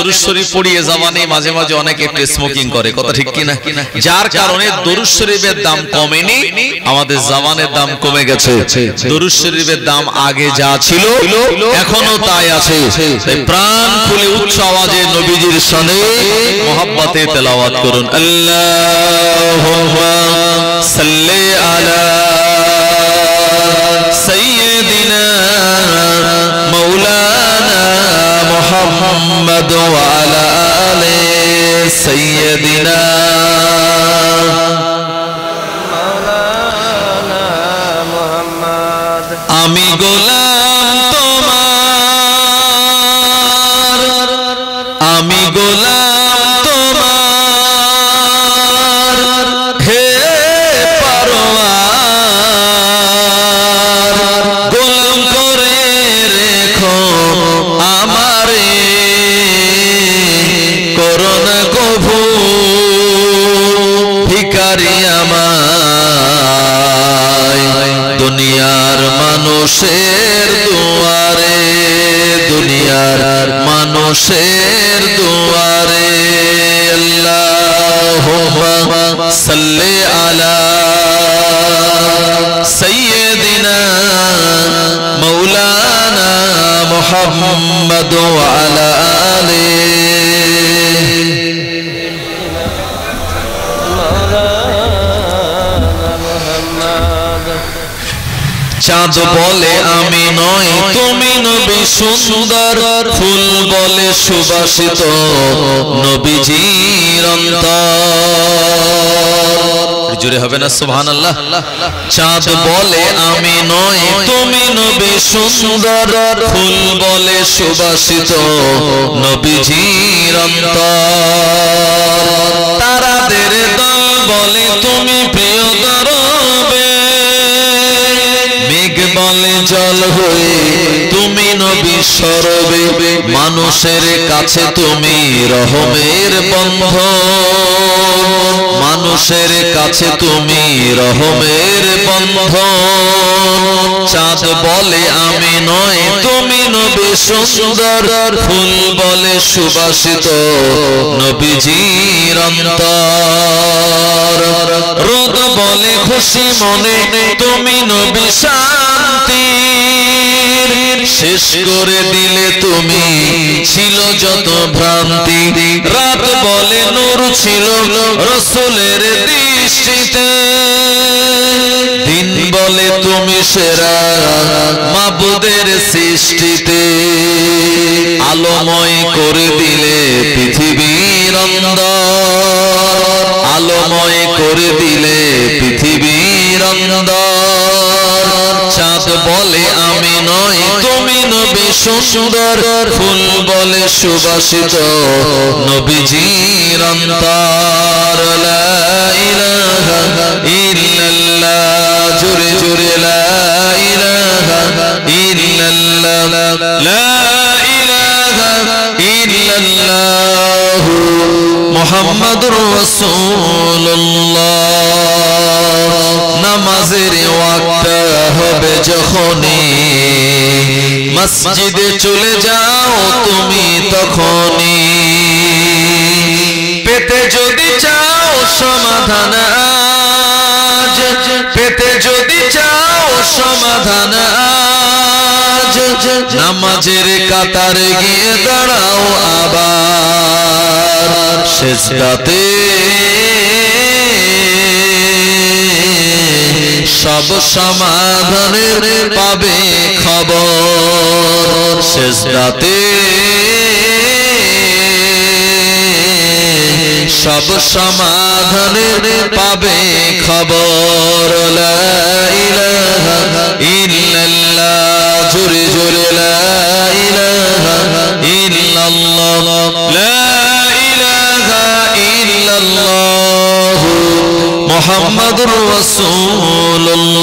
দরুদ শরীফ পড়িয়ে জামানে মাঝে মাঝে অনেকে একটু স্মোকিং করে, কথা ঠিক কি না? যার কারণে দরুদ শরীফের দাম কমেনি, আমাদের জামানের দাম কমে গেছে। দরুদ শরীফের দাম আগে যা ছিল এখনো তাই আছে। প্রাণ খুলে উচ্চ আওয়াজে নবীজির শানে মুহাব্বতে তেলাওয়াত করুন। আল্লাহুম্মা সাল্লি আলা সাইয়্যিদিনা মাওলানা মুহাম্মদ ওয়া আলা আলি সাইয়্যিদিনা মাওলানা মুহাম্মদ। আমি গোলাম তোমার, আমি গোলাম তোমার, হে পরওয়ার, গোলাম করে রেখো আমারে, করোনা কভু ভিখারি আমায়, দুনিয়ার মানুষের দুয়ারে, দুনিয়ার মানুষের দুয়ারে। আল্লাহুম্মা সাল্লি আলা সাইয়্যিদিনা মাওলানা মুহাম্মদ ওয়া আলা আলি চাঁদ বলে আমি নই তুমি নবী সুন্দর, ফুল বলে সুবাসিত নবীজির অন্তর। জোরে হবে না সুবহানাল্লাহ? চাঁদ বলে আমি নই তুমি নবী সুন্দর, ফুল বলে সুবাসিত নবীজির অন্তর। তারাদের দল বলে তুমি প্রিয় দরবে, মেঘ বলে জল হয়ে তুমি নবী সরবে, মানুষের কাছে তুমি রহমের বন্ধন, মানুষের কাছে তুমি রহমের বন্ধন। চাঁদ বলে আমি নই তুমি নবী সুন্দর, ফুল বলে সুবাসিত নবীজির অন্তর। রোদ বলে খুশি মনে তুমি নবী শান্তির, শেষ করে দিলে তুমি ছিল যত ভ্রান্তি। রাত বলে নূর ছিল রাসূলের দৃষ্টিতে, দিন বলে তুমি সেরা মাবুদের সৃষ্টিতে। আলোময় করে দিলে পৃথিবীর অন্ধকার, আলোময় করে দিলে পৃথিবীর অন্ধকার। চাঁদ বলে আমি নই তুমি নবী সুন্দর, ফুল বলে সুবাসিত নবীজির অন্তর। লা ইলাহা ইল্লাল্লাহ, জোরে জোরে লা ইলাহা ইল্লাল্লাহ, লা ইলাহা ইল্লাল্লাহ মুহাম্মাদুর রাসূলুল্লাহ। নামাজের ওয়াক্ত হবে যখনই, মসজিদে চলে যাও তুমি তখনই। পেতে যদি চাও সমাধান আজ, পেতে যদি চাও সমাধান আজ, নামাজের কাতারে গিয়ে দাঁড়াও আবার সিজদাতে, সব সমাধানের পাবে খবর সিজদাতে, সব সমাধানের পাবে খবর। লা ইলাহা ইল্লাল্লাহ, জোরে জোরে লা ইলাহা ইল্লাল্লাহ, লা ইলাহা ইল্লাল্লাহ মুহাম্মাদুর রাসূলুল্লাহ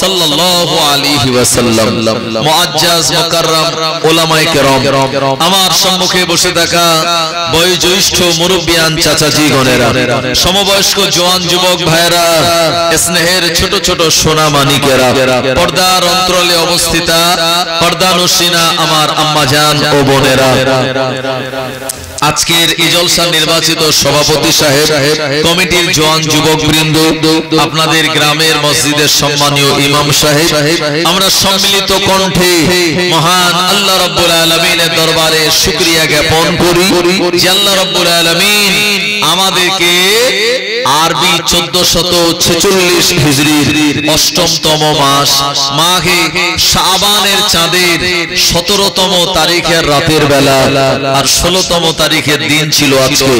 সাল্লাল্লাহু আলাইহি ওয়াসাল্লাম। মুআজ্জাজ মুকাররম উলামায়ে কেরাম, আমার সম্মুখে বসে থাকা বয়োজ্যেষ্ঠ মুরব্বিয়ান চাচাজি গণেরা, সমবয়স্ক জওয়ান যুবক ভাইরা, স্নেহের ছোট ছোট সোনা মানিকেরা, পর্দার অন্তরালে অবস্থিতা পর্দানশীনা আমার আম্মাজান ও বোনেরা, আজকের এই জলসা নির্বাচিত সভাপতি সাহেব, কমিটির জওয়ান যুবক বৃন্দ, আপনাদের গ্রামের মসজিদের সম্মানীয় ইমাম সাহেব, আমরা সম্মিলিত কণ্ঠে মহান আল্লাহ রাব্বুল আলামিনের দরবারে শুকরিয়া জ্ঞাপন করি যে আল্লাহ রাব্বুল আলামিন আমাদেরকে আরবি 1446 হিজরির অষ্টমতম মাস মাহে শাবানের চাঁদের 17তম তারিখের রাতের বেলা আর 16তম তারিখের দিন ছিল আজকে,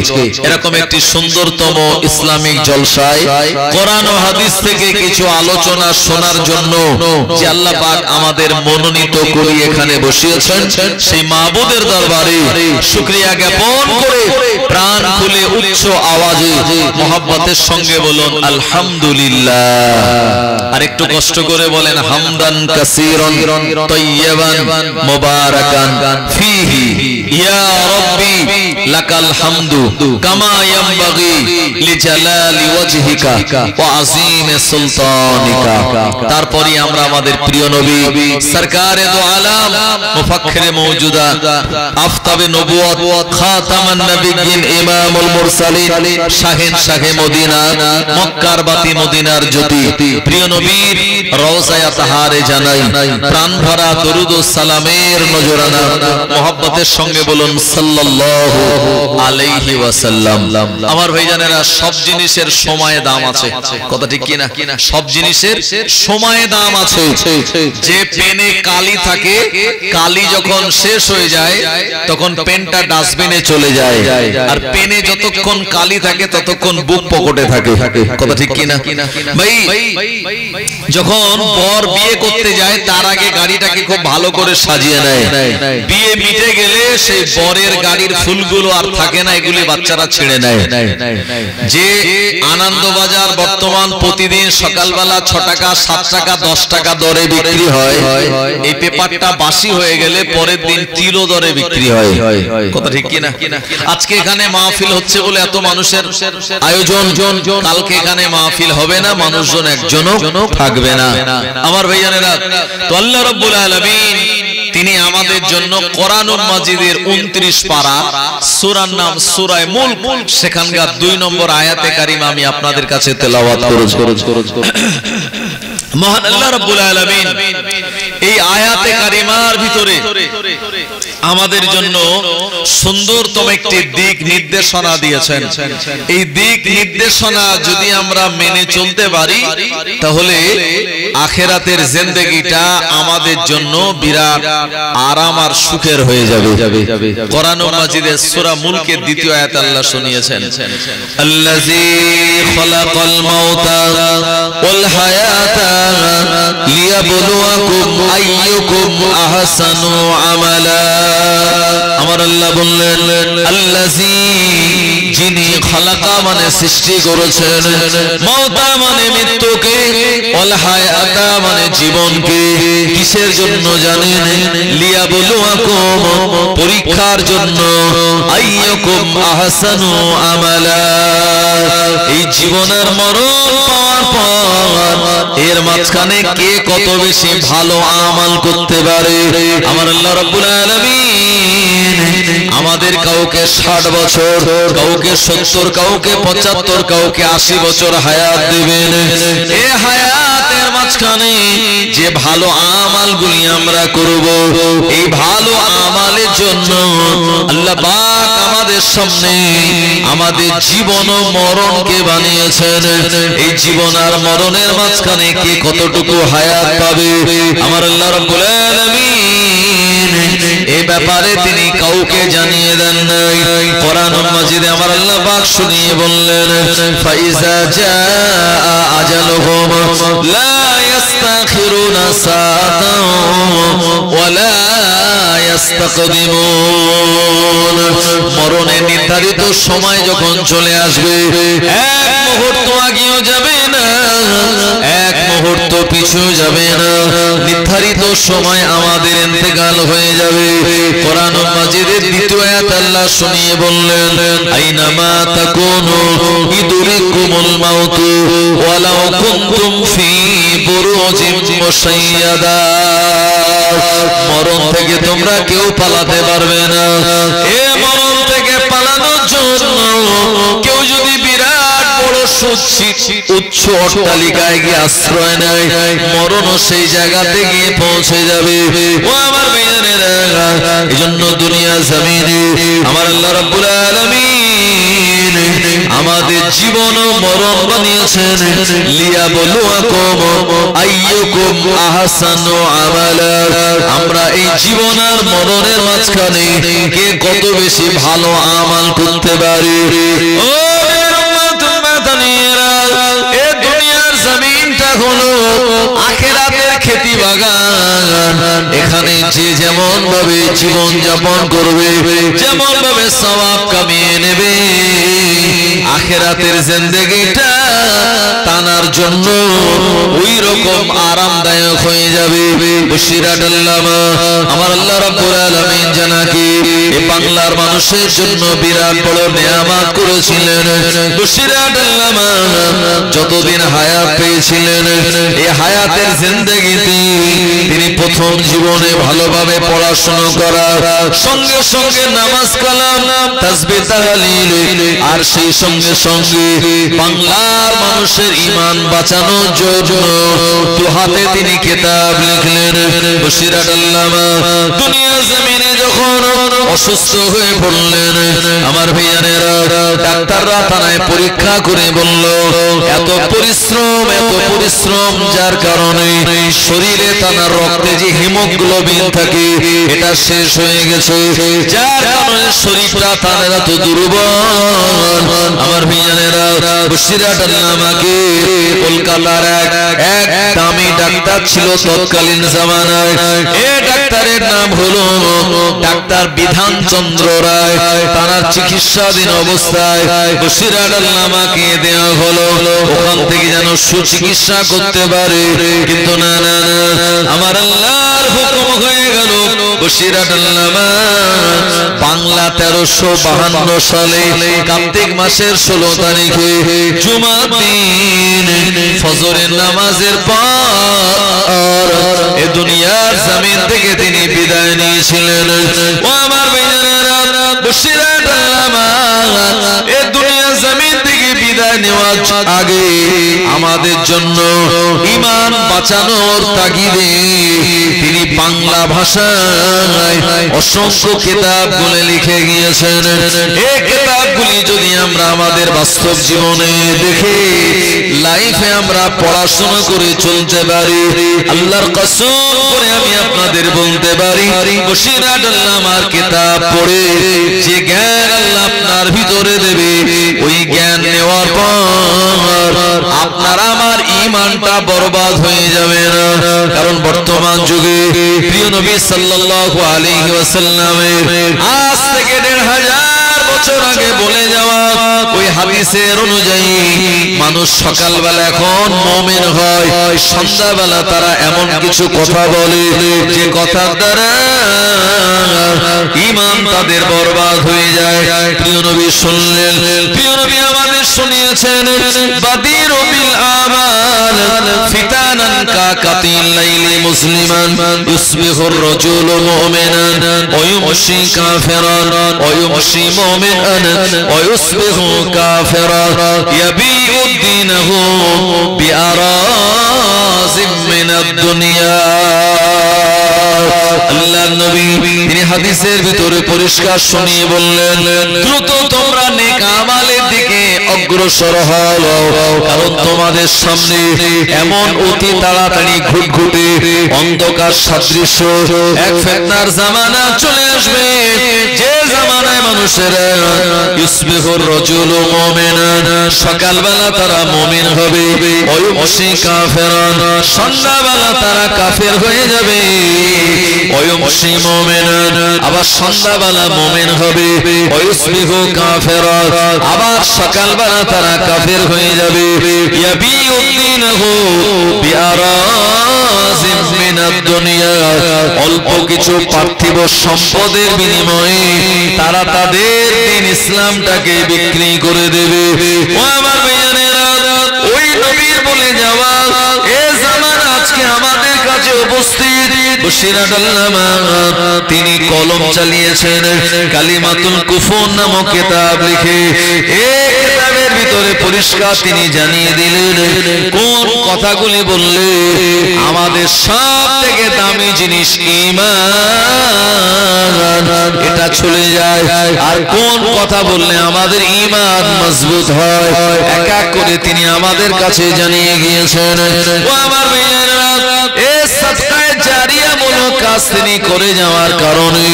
এরকম একটি সুন্দরতম ইসলামিক জলসায় কোরআন ও হাদিস থেকে কিছু আলোচনা শোনার জন্য যে আল্লাহ পাক আমাদের মনোনীত করে এখানে বসিয়েছেন, সেই মাবুদের দরবারে শুকরিয়া জ্ঞাপন করে প্রাণ খুলে উচ্চ আওয়াজে মহব্বতের সঙ্গে বলুন আলহামদুলিল্লাহ। আর একটু কষ্ট করে বলেন হামদান কাসীরান তাইয়্যিবান মুবারাকান ফীহি ইয়া রাব্বি লাকাল হামদু কামা ইয়ানবাগি লিজালালি ওয়াজহিকা ওয়া আযীমি সুলতানিকা। তারপরে আমরা আমাদের প্রিয় নবী সরকারে দো আলাম মুফাক্খিরে মওজুদা আফতাবে নবুয়ত খাতামান নবিয়্যিন ইমামুল মুরসালিন শাহিন শাহে মদিনা মক্কার বাতি মদিনার জ্যোতি প্রিয় নবীর রওজায়ে তাহারে জানাই প্রাণ ভরা দরুদ ও সালামের নজরানা মহব্বতের সঙ্গে বলুন সাল্লাল্লাহু আলাইহি ওয়াসাল্লাম। আমার ভাইজানেরা, সব জিনিসের সময়ে দাম আছে, কথা ঠিক কি না? সব জিনিসের সময়ে দাম আছে। যে পেনে কালি থাকে, কালি যখন শেষ হয়ে যায় তখন পেনটা ডাস্টবিনে চলে যায়, আর পেনে যতক্ষণ কালি থাকে ততক্ষণ বুক পকেটে থাকে, কথা ঠিক কি না? ভাই, যখন বর বিয়ে করতে যায় তার আগে গাড়িটাকে খুব ভালো করে সাজিয়ে নেয়, বিয়ে মিটে গেলে সেই বরের গাড়ির ফুলগুলো আর থাকে না, এগুলি বাচ্চারা ছিঁড়ে নেয়। যে আনন্দবাজার বর্তমান প্রতিদিন সকালবেলা 6 টাকা 7 টাকা 10 টাকা দরে বিক্রি হয়, এই পেপারটা বাসি হয়ে গেলে পরের দিন কিলো দরে বিক্রি হয়, কথা ঠিক কি না? আজকে এখানে মাহফিল হচ্ছে বলে এত মানুষের আয়োজন, কালকে এখানে মাহফিল হবে না, মানুষজন একজনও থাকবে না। আমার ভাইজানেরা, তো আল্লাহ রাব্বুল আলামিন তিনি আমাদের জন্য কোরআনুল মাজিদের 29 পারা সূরার নাম সূরা মুলক, সেখানকার 2 নম্বর আয়াতে কারিমা আমি আপনাদের কাছে তেলাওয়াত করেছি। মহান আল্লাহ রাব্বুল আলামিন এই আয়াতে কারিমার ভিতরে আমাদের জন্য সুন্দরতম একটি দিক নির্দেশনা দিয়েছেন। এই দিক নির্দেশনা যদি আমরা মেনে চলতে পারি তাহলে আখিরাতের জিন্দেগিটা আমাদের জন্য বিরাট আরাম আর সুখের হয়ে যাবে। কোরআনুল মাজিদের সূরা মুলকের 2য় আয়াতে আল্লাহ শুনিয়েছেন, আল্লাযী খালাকাল মাউতা ওয়াল হায়াতা লিয়াবলুয়াকুম আইয়ুকুম আহসানু আমালা। আমার আল্লাহ বললেন আল্লাযী, যিনি খালাকা মানে সৃষ্টি করেছেন, মাউতা মানে মৃত্যুকে, ওয়াল হায়াতা মানে জীবনকে, কিসের জন্য জানেন? লিয়াবলুয়াকুম, পরীক্ষার জন্য, আইয়ুকুম আহসানু আমালা। এই জীবনের মরণ পাওয়ার পর এর মাঝখানে কে কত বেশি ভালো আমাল করতে পারে। আমার আল্লাহ রাব্বুল আলামিন আমাদের কাউকে 60 বছর, কাউকে 70, কাউকে 75, কাউকে 80 বছর হায়াত দিবেন। এই হায়াতের মাঝখানে যে ভালো আমালগুলি আমরা করব, এই ভালো আমালের জন্য আল্লাহ পাক আমাদের সামনে আমাদের জীবন ও মরণকে বানিয়েছেন। এই জীবন আর মরণের মাঝখানে কে কতটুকু হায়াত পাবে আমার আল্লাহ রাব্বুল আলামিন এই ব্যাপারে তিনি কাউকে জানিয়ে দেন নাই। কোরআনুল মাজিদে আমার আল্লাহ পাক শুনিয়ে বললেন, ফাইজা জাআ আজালুহুম লা ইস্তাখিরুনা সাআতান ওয়া লা ইস্তাকদিমুন। মরণের নির্ধারিত সময় যখন চলে আসবে, এক মুহূর্ত আগেও যাবে না, এক মুহূর্ত পিছু যাবে না, নির্ধারিত সময় আমাদের ইন্তেকাল হয়ে যাবে। কোরআন মাজিদের দ্বিতীয় আয়াত আল্লাহ শুনিয়ে বললেন, আইনামা তাকুনু ইদরিকুমুল মাউত ওয়ালাউ কুনতুম ফি বুরুজিম মুশাইয়াদা। মরণ থেকে তোমরা কেউ পালাতে পারবে না। এ মরণ থেকে পালানোর জন্য কেউ যদি বিরাট বড় উচ্চ অট্টালিকায় গিয়ে আশ্রয় নেয়, মরণও সেই জায়গাতে গিয়ে পৌঁছে যাবে। ও আমার মেয়েরা, এই জন্য দুনিয়া জমিনে আমার আল্লাহ রাব্বুল আলামিন আমাদের জীবন ও মরণ বানিয়েছেন লিয়াবলুয়াকুম আইয়ুকুম আহসানু আমালা। আমরা এই জীবন আর মরণের মাঝখানে কে কত বেশি ভালো আমাল করতে পারি। ও এ দুনিয়ার জমিনটা হলো আখিরাতের খেতি বাগান। এখানে যে যেমন ভাবে জীবন যাপন করবে, যেমন ভাবে সওয়াব কামিয়ে নেবে, আখিরাতের জিন্দেগিটা টানার জন্য ওই রকম আরামদায়ক হয়ে যাবে। বশিরাত আল্লামা আমার আল্লাহ রাব্বুল আলামিন জানাকি এই বাংলার মানুষের জন্য বিরাট বড় নিয়ামত করেছিলেন। বশিরাত আল্লামা যতদিন হায়াত পেয়েছিলেন, এই হায়াতের জিন্দেগিতে তিনি প্রথম জীবনে ভালোভাবে পড়াশোনা করা, সঙ্গে সঙ্গে নামাজ কালাম তাসবিহ তাহলিল, আর সেই সঙ্গে সঙ্গে বাংলার মানুষের ঈমান বাঁচানোর জন্য দু হাতে তিনি কিতাব লিখলেন। বশিরাত আল্লামা দুনিয়া জমিনে যখন অসুস্থ হয়ে পড়লেন, আমার ভাইয়ানেরা, ডাক্তাররা থানায় পরীক্ষা করে বলল এত পরিশ্রম যার কারণে শরীরে তার রক্তে যে হিমোগ্লোবিন থাকে এটা শেষ হয়ে গেছে, যার কারণে শরীরটা তার এত দুর্বল। আমার ভাইয়ানেরা, বশিরাত আল্লামাকে কলকাতার এক দামি ডাক্তার ছিল তৎকালীন জামানায়। এই ডাক্তারের নাম হলো ডাক্তার বিধান চন্দ্র রায়। তার চিকিৎসাধীন অবস্থায় বশিরাত আল্লামাকে দেওয়া হলো ওখান থেকে যেন সুচিকিৎসা করতে পারে, কিন্তু না না না, আমার আল্লাহর হুকুম হয়ে গেল বশিরাত আল্লামা বাংলা 1352 সালে কার্তিক মাসের 16 তারিখে জুমার দিন ফজরের নামাজের পর এ দুনিয়ার জমিন থেকে তিনি বিদায় নিয়েছিলেন। ও আমার ভাইয়েরা, বশিরাত আল্লামা এ দুনিয়ার জমিন থেকে বিদায় নেওয়ার আগে আমাদের জন্য ঈমান বাঁচানোর তাগিদে তিনি বাংলা ভাষায় অসংখ্য কিতাবগুলো লিখে গিয়েছেন। এই কিতাবগুলি যদি আমরা আমাদের বাস্তব জীবনে দেখে লাইফে আমরা পড়াশোনা করে চলতে পারি, আল্লাহর কসম করে আমি আপনাদের বলতে পারি বশিরাত আল্লামার কিতাব পড়ে যে জ্ঞান আল্লাহ আপনার ভিতরে দেবে, ওই জ্ঞান নেওয়ার পর আপনার আমার ঈমানটা বরবাদ হয়ে যাবে না। কারণ বর্তমান যুগে প্রিয় নবী সাল্লাল্লাহু আলাইহি ওয়াসাল্লামের আজ থেকে 1500 বছর আগে বলে যাওয়া ওই হাদিসের অনুযায়ী মানুষ সকালবেলা এখন মুমিন হয়, সন্ধ্যাবেলা তারা এমন কিছু কথা বলে যে কথার দ্বারা ঈমান তাদের বরবাদ হয়ে যায়। প্রিয় নবী শুনলেন, প্রিয় নবী আমাদের শুনিয়েছেন বাদিরু বিল আমাল ফিতানান কা কাতিল লাইলি মুসলিমান ইসবিহুর রাজুলু মুমিনান ওয়া ইউমশি কাফিরান ওয়া ইউমশি মুমিনান ওয়া ইসবিহু কাফিরান ইয়াবিউ দীনহু বিআরাজিম মিনাদ দুনিয়া। আল্লাহর নবী তিনি হাদিসের ভিতরে পরিষ্কার শুনিয়ে বললেন, দ্রুত তোমরা নেক আমালের দিকে অগ্রসর হও, কারণ তোমাদের সামনে এমন অতি তাড়াতাড়ি ঘুটঘুটে অন্ধকার সদৃশ্য এক ফিতনার জামানা চলে আসবে, যে জামানায় মানুষ মানুষেরা ইউসবিহুর রাজুলু মুমিনান, সকালবেলা তারা মুমিন হবে, ওয়া ইউমসি কাফিরান, সন্ধ্যাবেলা তারা কাফের হয়ে যাবে, ওয়া ইউমসি মুমিনান, আবার সন্ধ্যাবেলা মুমিন হবে, ওয়া ইউসবিহু কাফিরান, আবার সকালবেলা তারা কাফের হয়ে যাবে। ইয়াবিউদ্দিনহু বিআরাজিম মিনাদ দুনিয়া, অল্প কিছু পার্থিব সম্পদের বিনিময়ে তারা তাদের দিন ইসলামটাকে বিক্রি করে দেবে। ও আমার ভাইয়েরা, ওই নবীর বলে যাওয়া এ জামানা আজকে আমাদের কাছে উপস্থিত। বশিরাত আল্লামা তিনি কলম চালিয়েছেন, কালিমাতুল কুফর নামক কিতাব লিখে। এই কিতাবের ভিতরে পরিষ্কার তিনি জানিয়ে দিলেন কোন কথাগুলি বললে আমাদের সব থেকে দামি জিনিস ঈমান এটা চলে যায়, আর কোন কথা বললে আমাদের ঈমান মজবুত হয়, এক এক করে তিনি আমাদের কাছে জানিয়ে গিয়েছেন। ও আমার ভাইয়েরা, এই সাদকায়ে জারিয়া মূলক কাজ তিনি করে যাওয়ার কারণে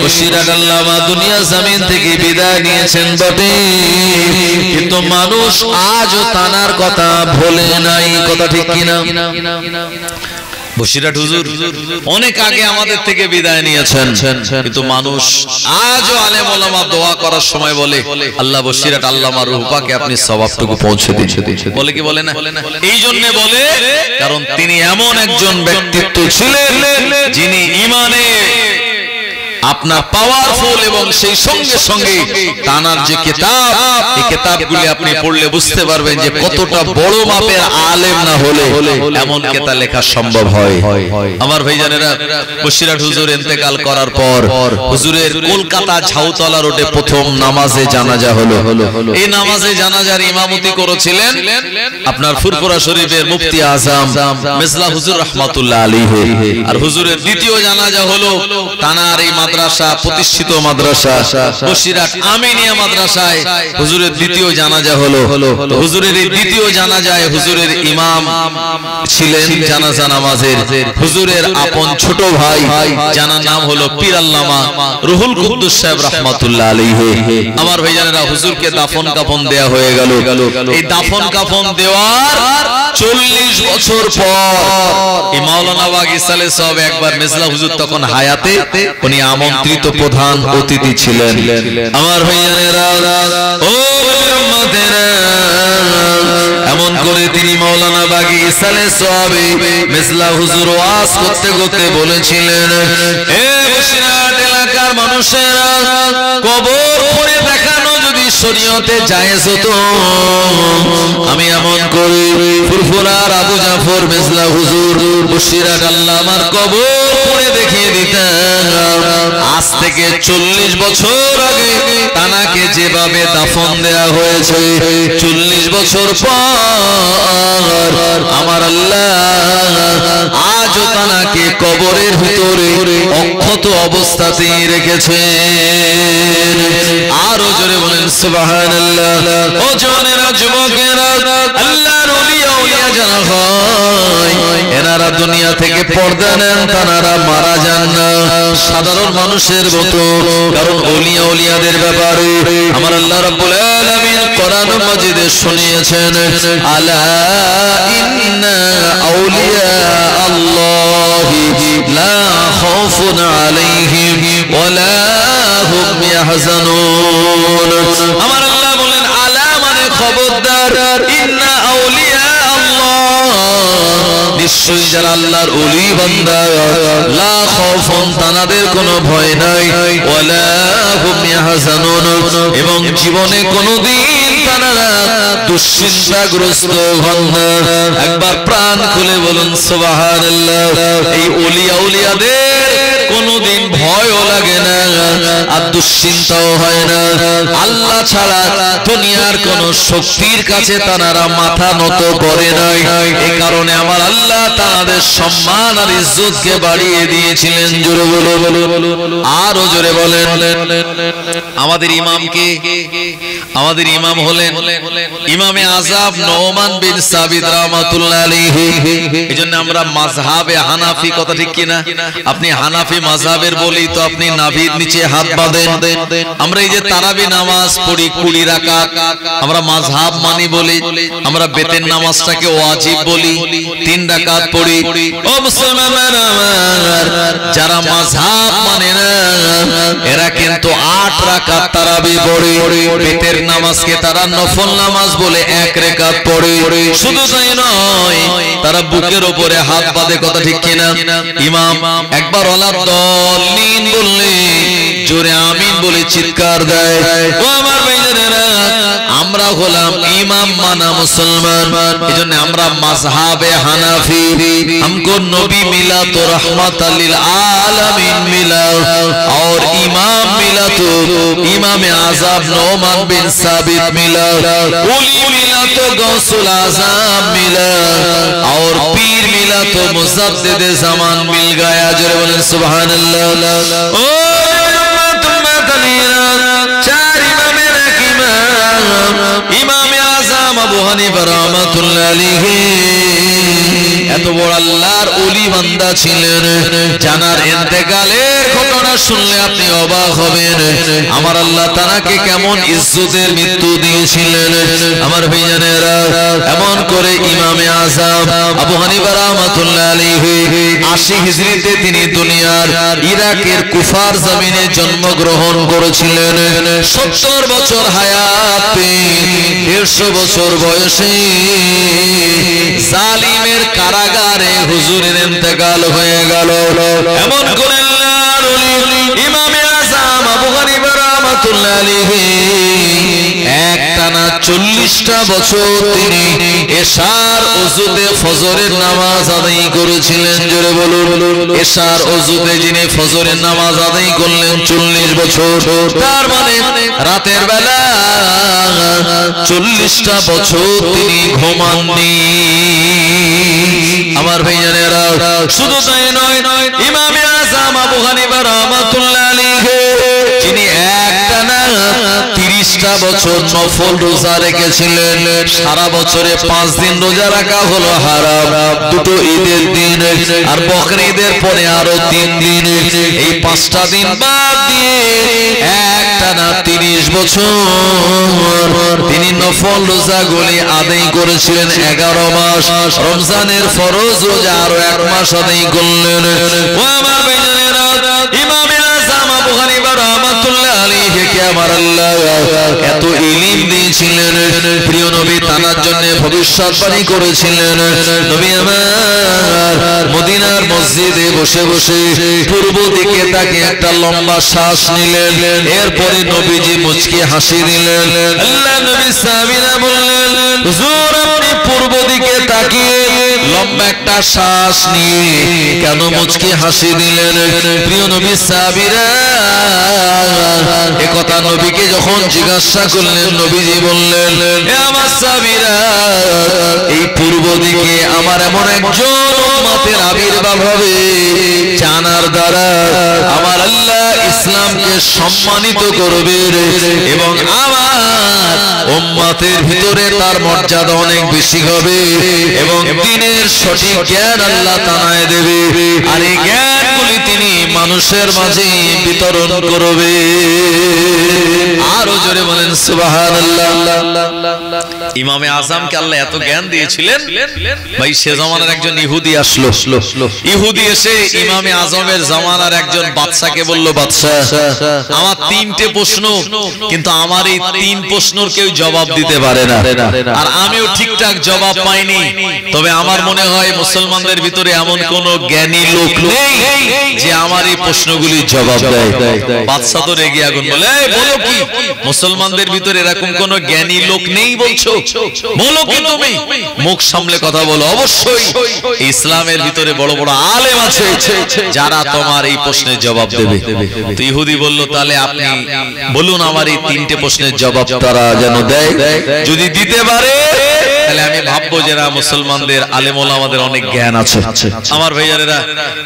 বশিরাত আল্লামা দুনিয়া জমিন থেকে বিদায় নিয়েছেন বটে, কিন্তু মানুষ আজও তানার কথা ভোলে নাই। কথা ঠিক কিনা? বশিরাত হুজুর অনেক আগে আমাদের থেকে বিদায় নিয়েছেন, কিন্তু মানুষ আজও আলেম ওলামা দোয়া করার সময় বলে, আল্লাহ বশিরাত আল্লামা রূহ পাকে আপনি সওয়াবটুকু পৌঁছে দিন। বলে কি বলে না? এই জন্য বলে কারণ তিনি এমন একজন ব্যক্তিত্ব ছিলেন যিনি ঈমানে আপনার পাওয়ারফুল, এবং সেই সঙ্গে সঙ্গে তানার যে কিতাব, এই কিতাবগুলি আপনি পড়লে বুঝতে পারবেন যে কতটা বড় মাপের আলেম না হলে এমন কিতাব লেখা সম্ভব হয়। আমার ভাইজানেরা, বশিরাত হুজুর ইন্তেকাল করার পর হুজুরের কলকাতা ঝাউতলা রোডে প্রথম নামাজে জানাজা হলো। এই নামাজে জানাজার ইমামতি করেছিলেন আপনার ফুরফুরা শরীফের মুফতি আজম মেজলা হুজুর রাহমাতুল্লাহ আলাইহি। আর হুজুরের দ্বিতীয় জানাজা হলো তানার এই মাদ্রাসা, প্রতিষ্ঠিত মাদ্রাসা বশিরাত আমিনিয়া মাদ্রাসায় হুজুরের দ্বিতীয় জানাজা হলো। হুজুরের এই দ্বিতীয় জানাজায় হুজুরের ইমাম ছিলেন জানাজা নামাজের হুজুরের আপন ছোট ভাই, জানার নাম হলো পীর আল্লামা রুহুল কুদ্দুস সাহেব রাহমাতুল্লাহ আলাইহি। আমার ভাইজানেরা, হুজুরকে দাফন কাফন দেয়া হয়ে গেল। এই দাফন কাফন দেওয়ার 40 বছর পর এই মাওলানা বাগী সালেহ সাহেব একবার মেজলা হুজুর তখন হায়াতে, উনি আমন্ত্রিত প্রধান অতিথি ছিলেন। আমার ভাইয়ানেরা, ও উম্মতেরা, এমন করে তিনি মাওলানা বাগী সালেহ সাহেব মেজলা হুজুর ওয়াজ করতে করতে বলেছিলেন, এ বশিরাত এলাকার মানুষেরা, কবর করে দেখানো যদি শরীয়তে জায়েজ হতো, আমি এমন করে ফুরফুরার আবু জাফর মেজলা হুজুর বশিরাত আল্লামার কবর করে দেখিয়ে দিতাম। আজ থেকে 40 বছর আগে তানাকে যেভাবে দাফন দেয়া হয়েছে, 40 বছর পর আমার আল্লাহ আজও তানাকে কবরের ভিতরে অক্ষত অবস্থাতেই রেখেছেন। আরো জোরে বলেন সুবহানাল্লাহ। ও জওয়ানেরা, যুবকেরা, আল্লাহর ওলিয়া ওলিয়া যারা হয় এনারা দুনিয়া থেকে পর্দা নেন, তানারা মারা যান না সাধারণ মানুষের মতো। কারণ ওলিয়া ওলিয়াদের ব্যাপারে আমার আল্লাহ রাব্বুল আলামিন কোরআন মাজিদে শুনিয়েছেন, আলা ইন্না আউলিয়া আল্লাহি লা খাউফুন আলাইহিম ওয়া লা হুম ইয়াহজানুন। আমার আল্লাহ বলেন, আলা মানে খবরদার, ইন্না আউলিয়া আল্লাহ, নিশ্চয়ই যারা আল্লাহর ওলি বান্দা, লা খাউফুন, তাদের কোনো ভয় নাই, ওয়া লা হুম ইয়াহজানুন, এবং জীবনে কোনোদিন তারা দুশ্চিন্তাগ্রস্ত হন না। একবার প্রাণ খুলে বলুন সুবহানাল্লাহ। এই ওলিয়া উলিয়াদের কোনোদিন ভয়ও লাগে না, আর দুশ্চিন্তাও হয় না। আল্লাহ ছাড়া দুনিয়ার কোন শক্তির কাছে তারা মাথা নত করে নাই। এই কারণে আমার আল্লাহ তাদের সম্মান আর ইজ্জতকে বাড়িয়ে দিয়েছিলেন। জোরে বলো, আরো জোরে বলেন। আমাদের ইমামকে, আমাদের ইমাম হলেন ইমামে আযম নোমান বিন সাবিত রাহমাতুল্লাহ আলাইহি। এজন্য আমরা মাযহাবে হানাফি, কথা ঠিক কিনা? আপনি হানাফি হানাফি মাযহাবের বলি তো আপনি নাভির নিচে হাত বাঁধেন। আমরা এই যে তারাবি নামাজ পড়ি 20 রাকাত, আমরা মাযহাব মানি বলি, আমরা বেতের নামাজটাকে ওয়াজিব বলি, 3 রাকাত পড়ি। ও মুসলমানেরা, যারা মাযহাব মানে না এরা কিন্তু 8 রাকাত তারাবি পড়ে। বেতের নামাজকে তারা নফল নামাজ বলে 1 রাকাত পড়ে। শুধু তাই নয়, তারা বুকের উপরে হাত বাঁধে, কথা ঠিক কিনা? ইমাম একবার ওয়ালা দলিন বললে জোরে আমিন বলে চিৎকার দেয়। ও আমার ভাইজানেরা, আমরা হলাম ইমাম মানা মুসলমান, এজন্য আমরা মাযহাবে হানাফি। हमको नबी मिला तो रहमतल लिल आलमीन मिला, और इमाम मिला तो इमाम आज़म नौमान बिन साबित मिला, ओली मिला तो गौसुल आज़म मिला, और पीर मिला तो मुजद्दिद ज़मान मिल गया। जरे बोलें सुभान अल्लाह। ओ चार इमामेर एक इमाम, इमाम आज़म अबू हनीफा रहमतुल्लाह अलैहि এত বড় আল্লাহর ওলি বান্দা ছিলেন। জানার ইন্তেকালের ঘটনা শুনলে আপনি অবাক হবেন, আমার আল্লাহ তাআলাকে কেমন ইজ্জতের মৃত্যু দিয়েছিলেন। আমার ভাইজানেরা, এমন করে ইমামে আযম আবু হানিফা রাহমাতুল্লাহ আলাইহি 80 হিজরিতে তিনি দুনিয়ার ইরাকের কুফার জমিনে জন্মগ্রহণ করেছিলেন। 70 বছর হায়াত পেয়ে 150 বছর বয়সে জালিমের কারাগারে হুজুরের ইন্তেকাল হয়ে গেল। এমন করে আল্লাহর ওলি ইমামে আযম আবু হানিফা রাহমাতুল্লাহ আলাইহি একটানা 40টা বছর তিনি এশার ওযুতে ফজরের নামাজ আদায় করেছিলেন। জোরে বলুন, এশার ওযুতে যিনি ফজরের নামাজ আদায় করলেন 40 বছর, তার মানে রাতের বেলা 40টা বছর তিনি ঘুমাননি। আমার ভাইজানেরা, শুধু তাই নয়, ইমামে আযম আবু হানিফা রাহমাতুল্লাহ আলাইহি যিনি একটানা 30টা বছর নফল রোজা রেখেছিলেন। সারা বছরে 5 দিন রোজা রাখা হলো হারাম, 2টো ঈদের দিন আর বকরি ঈদের পরে আরো 3 দিন, এই 5টা দিন বাদ দিয়ে একটানা 30 বছর তিনি নফল রোজাগুলি আদায় করেছিলেন। 11 মাস রমজানের ফরজ রোজা আরো 1 মাস আদায় করলেন। ও আমার ভাইজানেরা, ইমামে আযম আবু হানিফা রাহমাতুল্লাহ আলাইহি কে আমার আল্লাহ এত ইলম দিয়েছিলেন। প্রিয় নবী তানার জন্য ভবিষ্যৎবাণী করেছিলেন। নবী আমার মদিনার মসজিদে বসে বসে পূর্ব দিকে তাকে একটা লম্বা শ্বাস নিলেন। এরপরে নবীজি মুচকি হাসি দিলেন। আল্লাহ নবী সাহাবীরা বললেন, হুজুর আপনি পূর্ব দিকে তাকিয়ে লম্বা একটা শ্বাস নিয়ে কেন মুচকি হাসি দিলেন? প্রিয় নবী সাহাবীরা একথা নবীকে যখন জিজ্ঞাসা করলেন, নবীজি বললেন, হে আমার সাহাবীরা, এই পূর্ব দিকে আমার এমন একজন উম্মতের আবির্ভাব হবে জানার দ্বারা আমার আল্লাহ ইসলামকে সম্মানিত করবে এবং আমার উম্মতের ভিতরে তার মর্যাদা অনেক বেশি হবে এবং দ্বীনের সঠিক জ্ঞান আল্লাহ তাআলা দেবে, আর এই জ্ঞানগুলি তিনি মানুষের মাঝে বিতরণ করবে। আরো জোরে বলেন সুবহানাল্লাহ। ইমামে আযমকে আল্লাহ এত জ্ঞান দিয়েছিলেন। ভাই সে জামানার একজন ইহুদি আসলো, ইহুদি এসে ইমামে আযমের জামানার একজন বাদশাকে বলল, বাদশা আমার 3টে প্রশ্ন, কিন্তু আমার এই 3 প্রশ্নের কেউ জবাব দিতে পারে না, আর আমিও ঠিকঠাক জবাব পাইনি। তবে আমার মনে হয় মুসলমানদের ভিতরে এমন কোন জ্ঞানী লোক নেই যে আমার এই প্রশ্নগুলির জবাব দেয়। বাদশা তো রেগে আগুন, বলে বলো কি মুসলমানদের ভিতরে এরকম কোন জ্ঞানী লোক নেই বলছো? বলো কি তুমি, মুখ সামলে কথা বলো। অবশ্যই ইসলামের ভিতরে বড় বড় আলেম আছে যারা তোমার এই প্রশ্নের জবাব দেবে। তো ইহুদি বলল, তাহলে আপনি বলুন আমার এই 3টে প্রশ্নের জবাব তারা যেন দেয়, যদি দিতে পারে তাহলে আমি ভাববো যারা মুসলমানদের আলেম ওলামাদের অনেক জ্ঞান আছে। আমার ভাইয়ারেরা,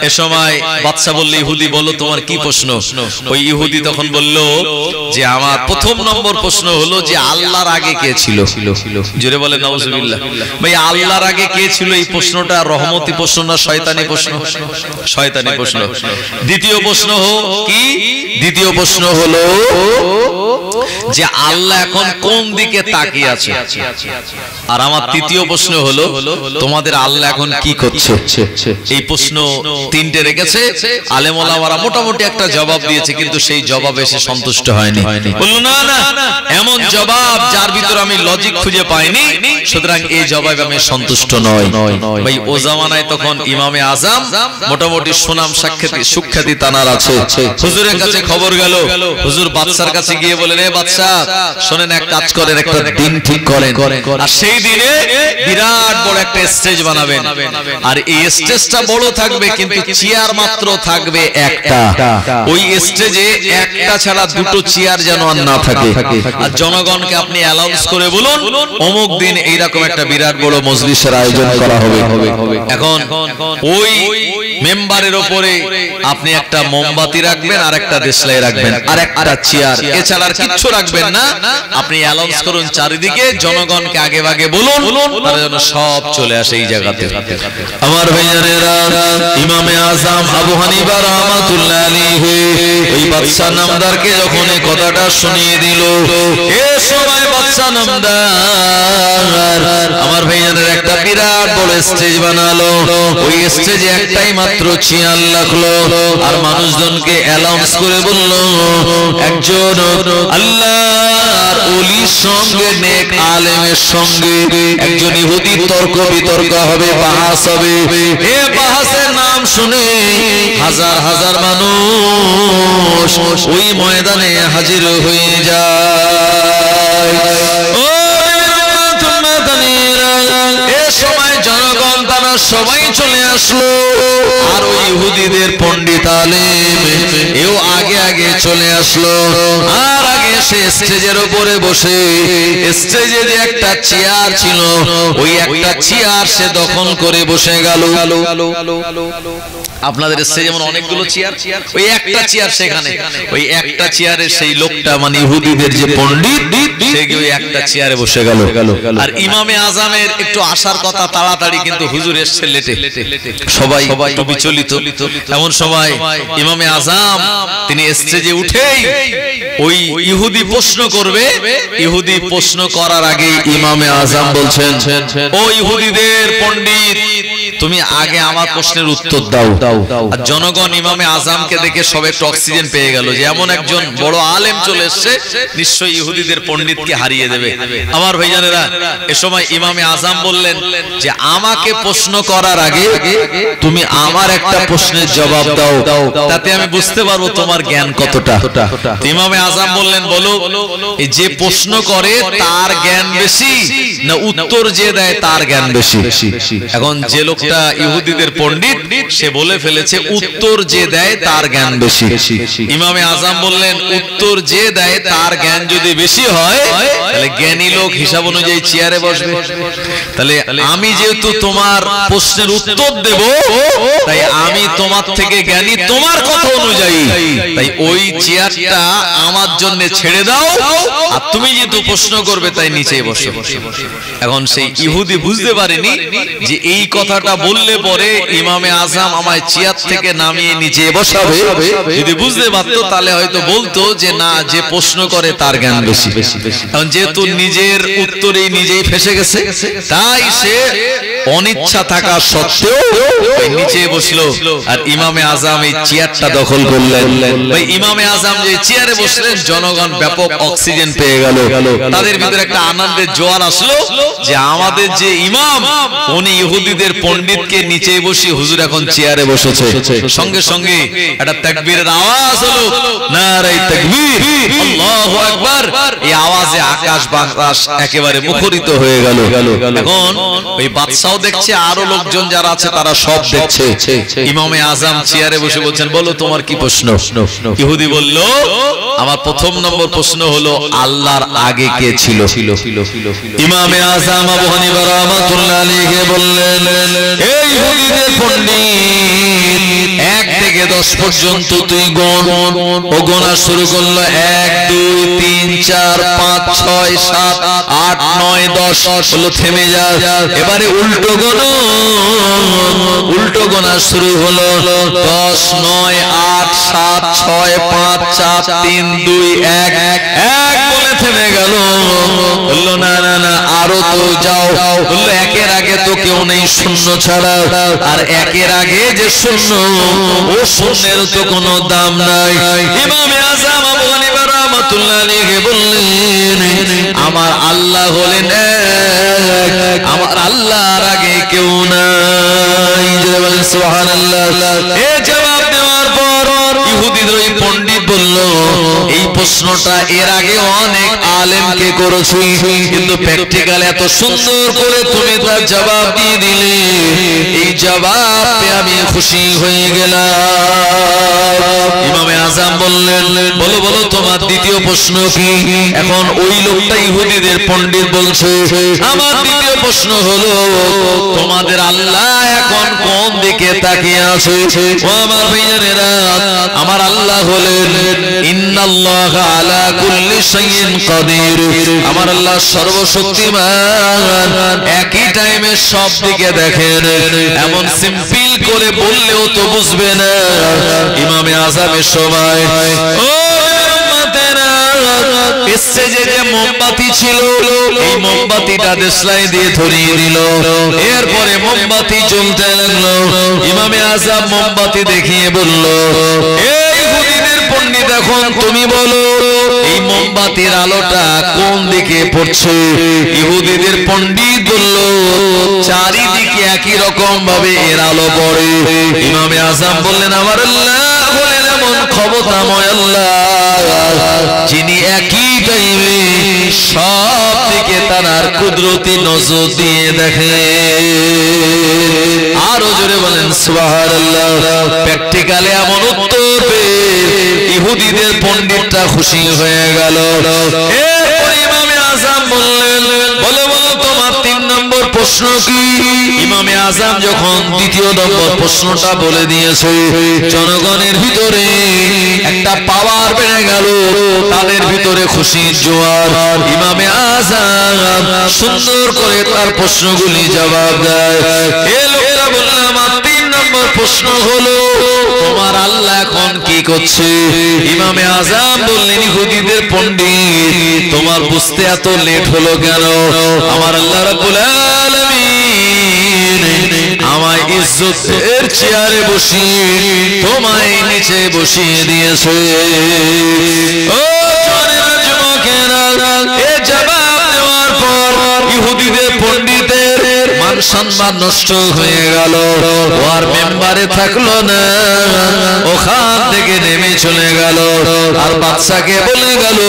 এ সময় বাদশা বলল, ইহুদি বলো তোমার কি প্রশ্ন? ওই ইহুদি তখন বলল যে আমার প্রথম নম্বর প্রশ্ন হলো যে আল্লাহর আগে কে ছিল? জোরে বলে নাউজুবিল্লাহ। ভাই আল্লাহর আগে কে ছিল? এই প্রশ্নটা রহমতি প্রশ্ন না শয়তানি প্রশ্ন? শয়তানি প্রশ্ন। দ্বিতীয় প্রশ্ন কি? দ্বিতীয় প্রশ্ন হলো যে আল্লাহ এখন কোন দিকে তাকিয়ে আছে? আর আমার তৃতীয় প্রশ্ন হলো তোমাদের আল্লাহ এখন কি করছে? এই প্রশ্ন তিনটে রেখেছে। আলেম ওলামারা মোটামুটি একটা জবাব দিয়েছে, কিন্তু সেই জবাবে সে সন্তুষ্ট হয়নি। বলল না না, এমন জবাব যার ভিতরে আমি লজিক খুঁজে পাইনি, সুতরাং এই জবাবে আমি সন্তুষ্ট নই। ভাই ও জামানায় তখন ইমামে আজম মোটামুটি সুনাম সুখ্যাতি তানার আছে। হুজুরের কাছে খবর গেল, হুজুর বাদশার কাছে গিয়ে বলেন, এ বাদশা শোনেন, এক কাজ করেন, একটা দিন ঠিক করেন, আর সেই দিনে বিরাট বড় একটা স্টেজ বানাবেন, আর এই স্টেজটা বড় থাকবে কিন্তু চেয়ার মাত্র থাকবে একটা। ওই স্টেজে একটা ছাড়া দুটো চেয়ার যেন আর না থাকে। আর জনগণকে আপনি অ্যানাউন্স করে বলুন অমুক দিন এইরকম একটা বিরাট বড় মজলিসের আয়োজন করা হবে। এখন ওই মেম্বারের উপরে আপনি একটা মোমবাতি রাখবেন, আর একটা দেশলাই রাখবেন, আর একটা চেয়ার, এছাড়া আর কিচ্ছু রাখবেন না। আপনি অ্যানাউন্স করুন চারিদিকে, জনগণকে আগে ভাগে বলুন, তারা যেন সব চলে আসে এই জায়গাতে। আমার ভাইয়ারেরা, ইমামে আজম আবু হানিফা রাহমাতুল্লাহ আলাইহি ওই বাদশা নামদারকে যখন এই কথাটা শুনিয়ে দিল, এ সময় বাদশা নামদার আমার ভাইয়ারের একটা বিরাট বড় স্টেজ বানালো। ওই স্টেজে একটাই মাত্র চেয়ার রাখলো, আর মানুষজনকে অ্যানাউন্স করে বলল, একজন আল্লাহর ওলির সঙ্গে, নেক আলেমের সঙ্গে একজন ইহুদি তর্ক বিতর্ক হবে, বাহাস হবে। এ বাহাসের নাম শুনে হাজার হাজার মানুষ ওই ময়দানে হাজির হয়ে যায়। এ সময় জনগণ তারা সবাই চলে আসলো, আর ওই ইহুদিদের পণ্ডিত আলেম এও আগে আগে চলে আসলো। আর আগে সে স্টেজের উপরে বসে, স্টেজে যে একটা চেয়ার ছিল, ওই একটা চেয়ার সে দখল করে বসে গেল। আপনাদের স্টেজে যেমন অনেকগুলো চেয়ার, ওই একটা চেয়ার সেখানে, ওই একটা চেয়ারে সেই লোকটা মানে ইহুদিদের যে পণ্ডিত, সে ওই একটা চেয়ারে বসে গেল। আর ইমামে আজমের একটু আসার কথা তাড়াতাড়ি, কিন্তু হুজুর এসছে লেটে, সবাই একটু বিচলিত। এমন সময় ইমামে আজম তিনি স্টেজে উঠেই ওই ইহুদি প্রশ্ন করবে। ইহুদি প্রশ্ন করার আগে ইমামে আজম বলছেন, ও ইহুদিদের পণ্ডিত, তুমি আগে আমার প্রশ্নের উত্তর দাও। আর জনগণ ইমামে আজমকে দেখে সব একটু অক্সিজেন পেয়ে গেল যে এমন একজন বড় আলেম চলে এসেছে, নিশ্চয়ই ইহুদিদের পণ্ডিতকে হারিয়ে দেবে। আমার ভাইজানেরা, এ সময় ইমামে আজম বললেন যে আমাকে প্রশ্ন করার আগে তুমি আমার একটা প্রশ্নের জবাব দাও, তাতে আমি বুঝতে পারবো তোমার জ্ঞান কতটা। ইমামে আজম বললেন, বলো, যে প্রশ্ন করে তার জ্ঞান বেশি না উত্তর যে দেয় তার জ্ঞান বেশি? এখন যে লোকটা ইহুদিদের পণ্ডিত, সে বলে ফেলেছে উত্তর যে দেয় তার জ্ঞান বেশি। ইমামে আজম বললেন, উত্তর যে দেয় তার জ্ঞান যদি বেশি হয়, তাহলে জ্ঞানী লোক হিসাব অনুযায়ী চেয়ারে বসবে। তাহলে আমি যেহেতু তোমার প্রশ্নের উত্তর দেব, তাই আমি তোমার থেকে জ্ঞানী তোমার কথা অনুযায়ী, তাই ওই চেয়ারটা আমার জন্য ছেড়ে দাও, আর তুমি যেহেতু প্রশ্ন করবে তাই নিচে বসে। এখন সেই ইহুদি বুঝতে পারেনি যে এই কথাটা বললে পরে ইমামে আজম আমায় চেয়ার থেকে নামিয়ে নিচে বসাবে। যদি বুঝতে পারতো তাহলে হয়তো বলতো যে না, যে প্রশ্ন করে তার জ্ঞান বেশি। কারণ যেহেতু নিজের উত্তরেই নিজেই ফেসে গেছে, তাই সে অনিচ্ছা থাকা সত্ত্বেও নিচে বসলো, আর ইমামে আজম এই চেয়ারটা দখল করলেন। ভাই ইমামে আজম যে চেয়ারে বসলেন, জনগণ ব্যাপক অক্সিজেন পেয়ে গেল। তাদের ভিতরে একটা আনন্দের জোয়ার আসলো যে আমাদের যে ইমাম, উনি ইহুদিদের পণ্ডিতকে নিচে বসে, হুজুর এখন চেয়ারে বসেছে। সঙ্গে সঙ্গে একটা তাকবীরের আওয়াজ হলো, নারে তাকবীর, আল্লাহু আকবার। এই আওয়াজে আকাশ বাতাস একেবারে মুখরিত হয়ে গেল। এখন ওই বাদশাও দেখছে, আরো লোকজন যারা আছে তারা সব দেখছে। ইমামে আজম চেয়ারে বসে বলছেন, বলো তোমার কি প্রশ্ন? ইহুদি বলল, আমার প্রথম নম্বর প্রশ্ন হলো আল্লাহর আগে কে ছিল? ইমামে আজম আবু হানিফা রাহমাতুল্লাহ আলাইহি বললেন, এই ইহুদিদের পণ্ডিত 1 থেকে 10 পর্যন্ত তুই গুণ। ও গোনা শুরু করলো 1 2 3 4 5 6 7 8 9 10 বললো থেমে যা। এবারে উল্টো গোনা শুরু হলো 10 9 8 7 6 5 4 3 2 1 বলে থেমে গেল। বললো না না না, আরো তো যাও। বললো 1 এর আগে তো কেউ নেই, শূন্য ছাড়া। আর 1 এর আগে যে শূন্য, ও শূন্যের তো কোনো দাম নাই। ইমামে আজম আবু হানিফা রাহমাতুল্লাহ আলাইহি বললেন, আমার আল্লাহ হলেন এক, আমার আল্লাহর আগে কেউ নাই। বলেন সুবহানাল্লাহ। এই জবাব দেওয়ার পর ইহুদিদের ওই পণ্ডিত বলল, এই প্রশ্নটা এর আগে অনেক আলেমকে করেছি, কিন্তু প্র্যাকটিক্যাল এত সুন্দর করে তুমি তার জবাব দিয়ে দিলে, এই জবাবে আমি খুশি হয়ে গেলাম। ইমামে আজম বললেন, বলো বলো তোমার দ্বিতীয় প্রশ্ন কি? এখন ওই লোকটা ইহুদিদের পণ্ডিত বলছে, আমার দ্বিতীয় প্রশ্ন হলো, তোমাদের আল্লাহ এখন কোন দিকে তাকিয়ে আছে? ও আমার ভাইয়েরা, আমার আল্লাহ হলেন ইন্নাল্লাহা আলা কুল্লি শাইইন কাদির, আমার আল্লাহ সর্বশক্তিমান, একই টাইমে সব দিকে দেখেন। এমন সিম্পল করে বললেও তো বুঝবে না। ইমামে আজমের সময় স্টেজে যে মোমবাতি ছিল, এই মোমবাতিটা দেশলাই দিয়ে ধরিয়ে দিল। এরপরে মোমবাতি জ্বলতে লাগলো। ইমামে আজম মোমবাতি দেখিয়ে বলল, এই ইহুদিদের পণ্ডিত, এখন তুমি বলো এই মোমবাতির আলোটা কোন দিকে পড়ছে? ইহুদিদের পণ্ডিত বলল, চারিদিকে একই রকম ভাবে এর আলো পড়ে। ইমামে আজম বললেন, আমার আল্লাহ হলেন এমন ক্ষমতাময় আল্লাহ, যিনি একই টাইমে সব দিকে তার কুদরতি নজর দিয়ে দেখে। আরো জোরে বলেন সুবহানাল্লাহ। প্র্যাকটিক্যালে এমন উত্তর পেয়ে ইহুদিদের পণ্ডিতটা খুশি হয়ে গেল। এরপর ইমামে আজম বললেন, বলো বলো তোমার 3 নম্বর প্রশ্ন কি? ইমামে আজম যখন দ্বিতীয় নম্বর প্রশ্নটা বলে দিয়েছে, জনগণের ভিতরে একটা পাওয়ার বেড়ে গেল, তাদের ভিতরে খুশির জোয়ার। ইমামে আজম সুন্দর করে তার প্রশ্নগুলি জবাব দেয়। এই লোকটা বলল, আমার 3 নম্বর প্রশ্ন হলো, তোমার আল্লাহ এখন কি করছে? ইমামে আজম বললেন, ইহুদিদের পণ্ডিত, তোমার বুঝতে এত লেট হলো কেন? আমার আল্লাহ রাব্বুল আলামিন আমায় ইজ্জতের চেয়ারে বসিয়ে তোমায় নিচে বসিয়ে দিয়েছে। ও জওয়ানেরা, যুবকেরা, এ জবাব দেওয়ার পর ইহুদিদের পণ্ডিতের মান সম্মান নষ্ট হয়ে গেল। আর মেম্বারে থাকলো না, ওখান থেকে নেমে চলে গেল। আর বাদশাকে বলে গেল,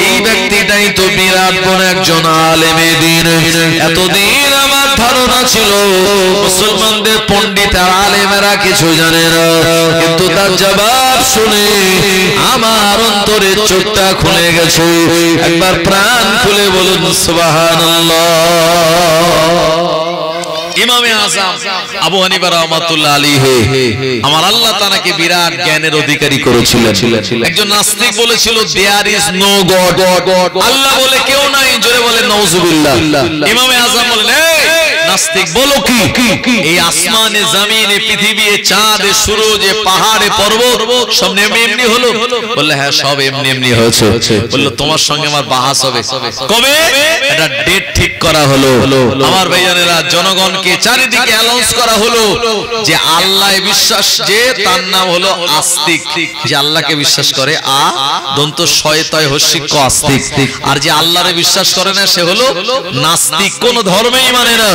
এই ব্যক্তিটাই তো বিরাট বড় একজন আলেমে দ্বীন। এতদিন আমার ধারণা ছিল মুসলমানদের পণ্ডিত আর আলেমেরা কিছু জানে না, কিন্তু তার জবাব শুনে আমার অন্তরের চোখটা খুলে গেছে। একবার প্রাণ খুলে বলুন সুবহানাল্লাহ। ইমামে আজম আবু হানিফা রাহমাতুল্লাহ আলাইহি, আমার আল্লাহ তাআলাকে বিরাট জ্ঞানের অধিকারী করেছিলেন। একজন নাস্তিক বলেছিল, দেয়ার ইজ নো গড, আল্লাহ বলে কেউ নাই। জোরে বলে নাউজুবিল্লাহ। ইমামে আজম বলেন, নাস্তিক বলো কি? এই আসমানে, জমিনে, পৃথিবী, চাঁদে, সূরজে, পাহাড়ে, পর্বত সব এমনি এমনি হলো? বললে হ্যাঁ, সব এমনি এমনি হয়েছে। বললো তোমার সঙ্গে আমার বাহাস হবে। কবে? এটা ডেট ঠিক করা হলো। আমার ভাইয়ানেরা, জনগণকে চারিদিকে অ্যানাউন্স করা হলো যে আল্লাহ বিশ্বাস, যে তার নাম হলো আস্তিক। যে আল্লাহকে বিশ্বাস করে, আ দন্ত শয়তয় হস্যিক আস্তিক। আর যে আল্লাহরে বিশ্বাস করে না, সে হলো নাস্তিক, কোন ধর্মেই মানে না।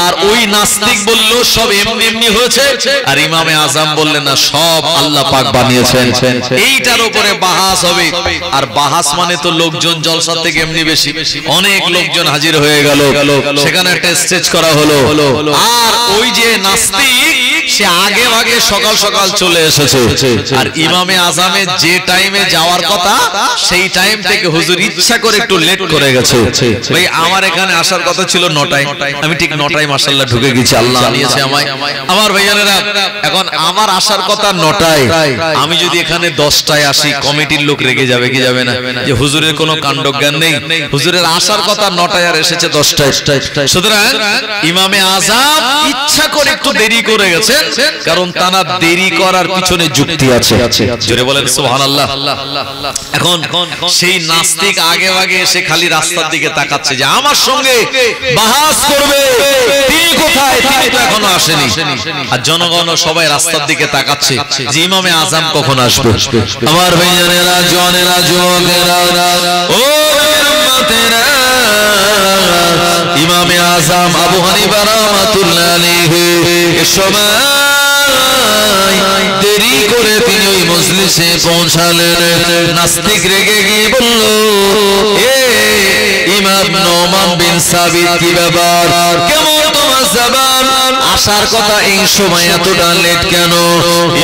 আর ওই নাস্তিক বলল সব এমনি এমনি হয়েছে, আর ইমামে আজম বললেন না, সব আল্লাহ পাক বানিয়েছেন। এইটার উপরে বাহাস হবে। আর বাহাস মানে তো লোকজন জলসা থেকে এমনি বেশি, অনেক লোকজন হাজির হয়ে গেল, সেখানে একটা স্টেজ করা হলো। আর ওই যে নাস্তিক সে আগে ভাগে সকাল সকাল চলে এসেছে, আর ইমামে আজমের যে টাইমে যাওয়ার কথা সেই টাইম থেকে হুজুর ইচ্ছা করে একটু লেট করে গেছে। ভাই আমার এখানে আসার কথা ছিল 9টায়, আমি ঠিক 9টায় মাশাআল্লাহ ঢুকে গেছি, আল্লাহ নিয়েছে আমায়। আমার ভাইয়ানেরা, এখন আমার আসার কথা 9টায়, আমি যদি এখানে 10টায় আসি কমিটির লোক রেগে যাবে কি যাবে না, যে হুজুরের কোনো কাণ্ডজ্ঞান নেই, হুজুরের আসার কথা 9টায় আর এসেছে 10টায়। সুতরাং ইমামে আজম ইচ্ছা করে একটু দেরি করে গেছে, কারণ তারা দেরি করার পিছনে যুক্তি আছে। জোরে বলেন সুবহানাল্লাহ। এখন সেই নাস্তিক আগে আগে এসে খালি রাস্তার দিকে তাকাচ্ছে যে আমার সঙ্গে বাহাস করবে, তিনি কোথায়, তিনি তো এখনো আসেনি। আর জনগণ সবাই রাস্তার দিকে তাকাচ্ছে যে ইমামে আজম কখন আসবে। আমার ভাইজানেরা, জনেরা, যুবকেরা, ও উম্মতেরা, ইমামে আজম আবু হানিফা রাহমাতুল্লাহ আলাইহি সময় দেরি করে তিনি ওই মজলিসে পৌঁছালেন। নাস্তিক রেগে গিয়ে বলল, এ ইমাম নোমান বিন সাবিত, কি ব্যাপার, কেমন তোমার জবান, আসার কথা এই সময় এতটা লেট কেন?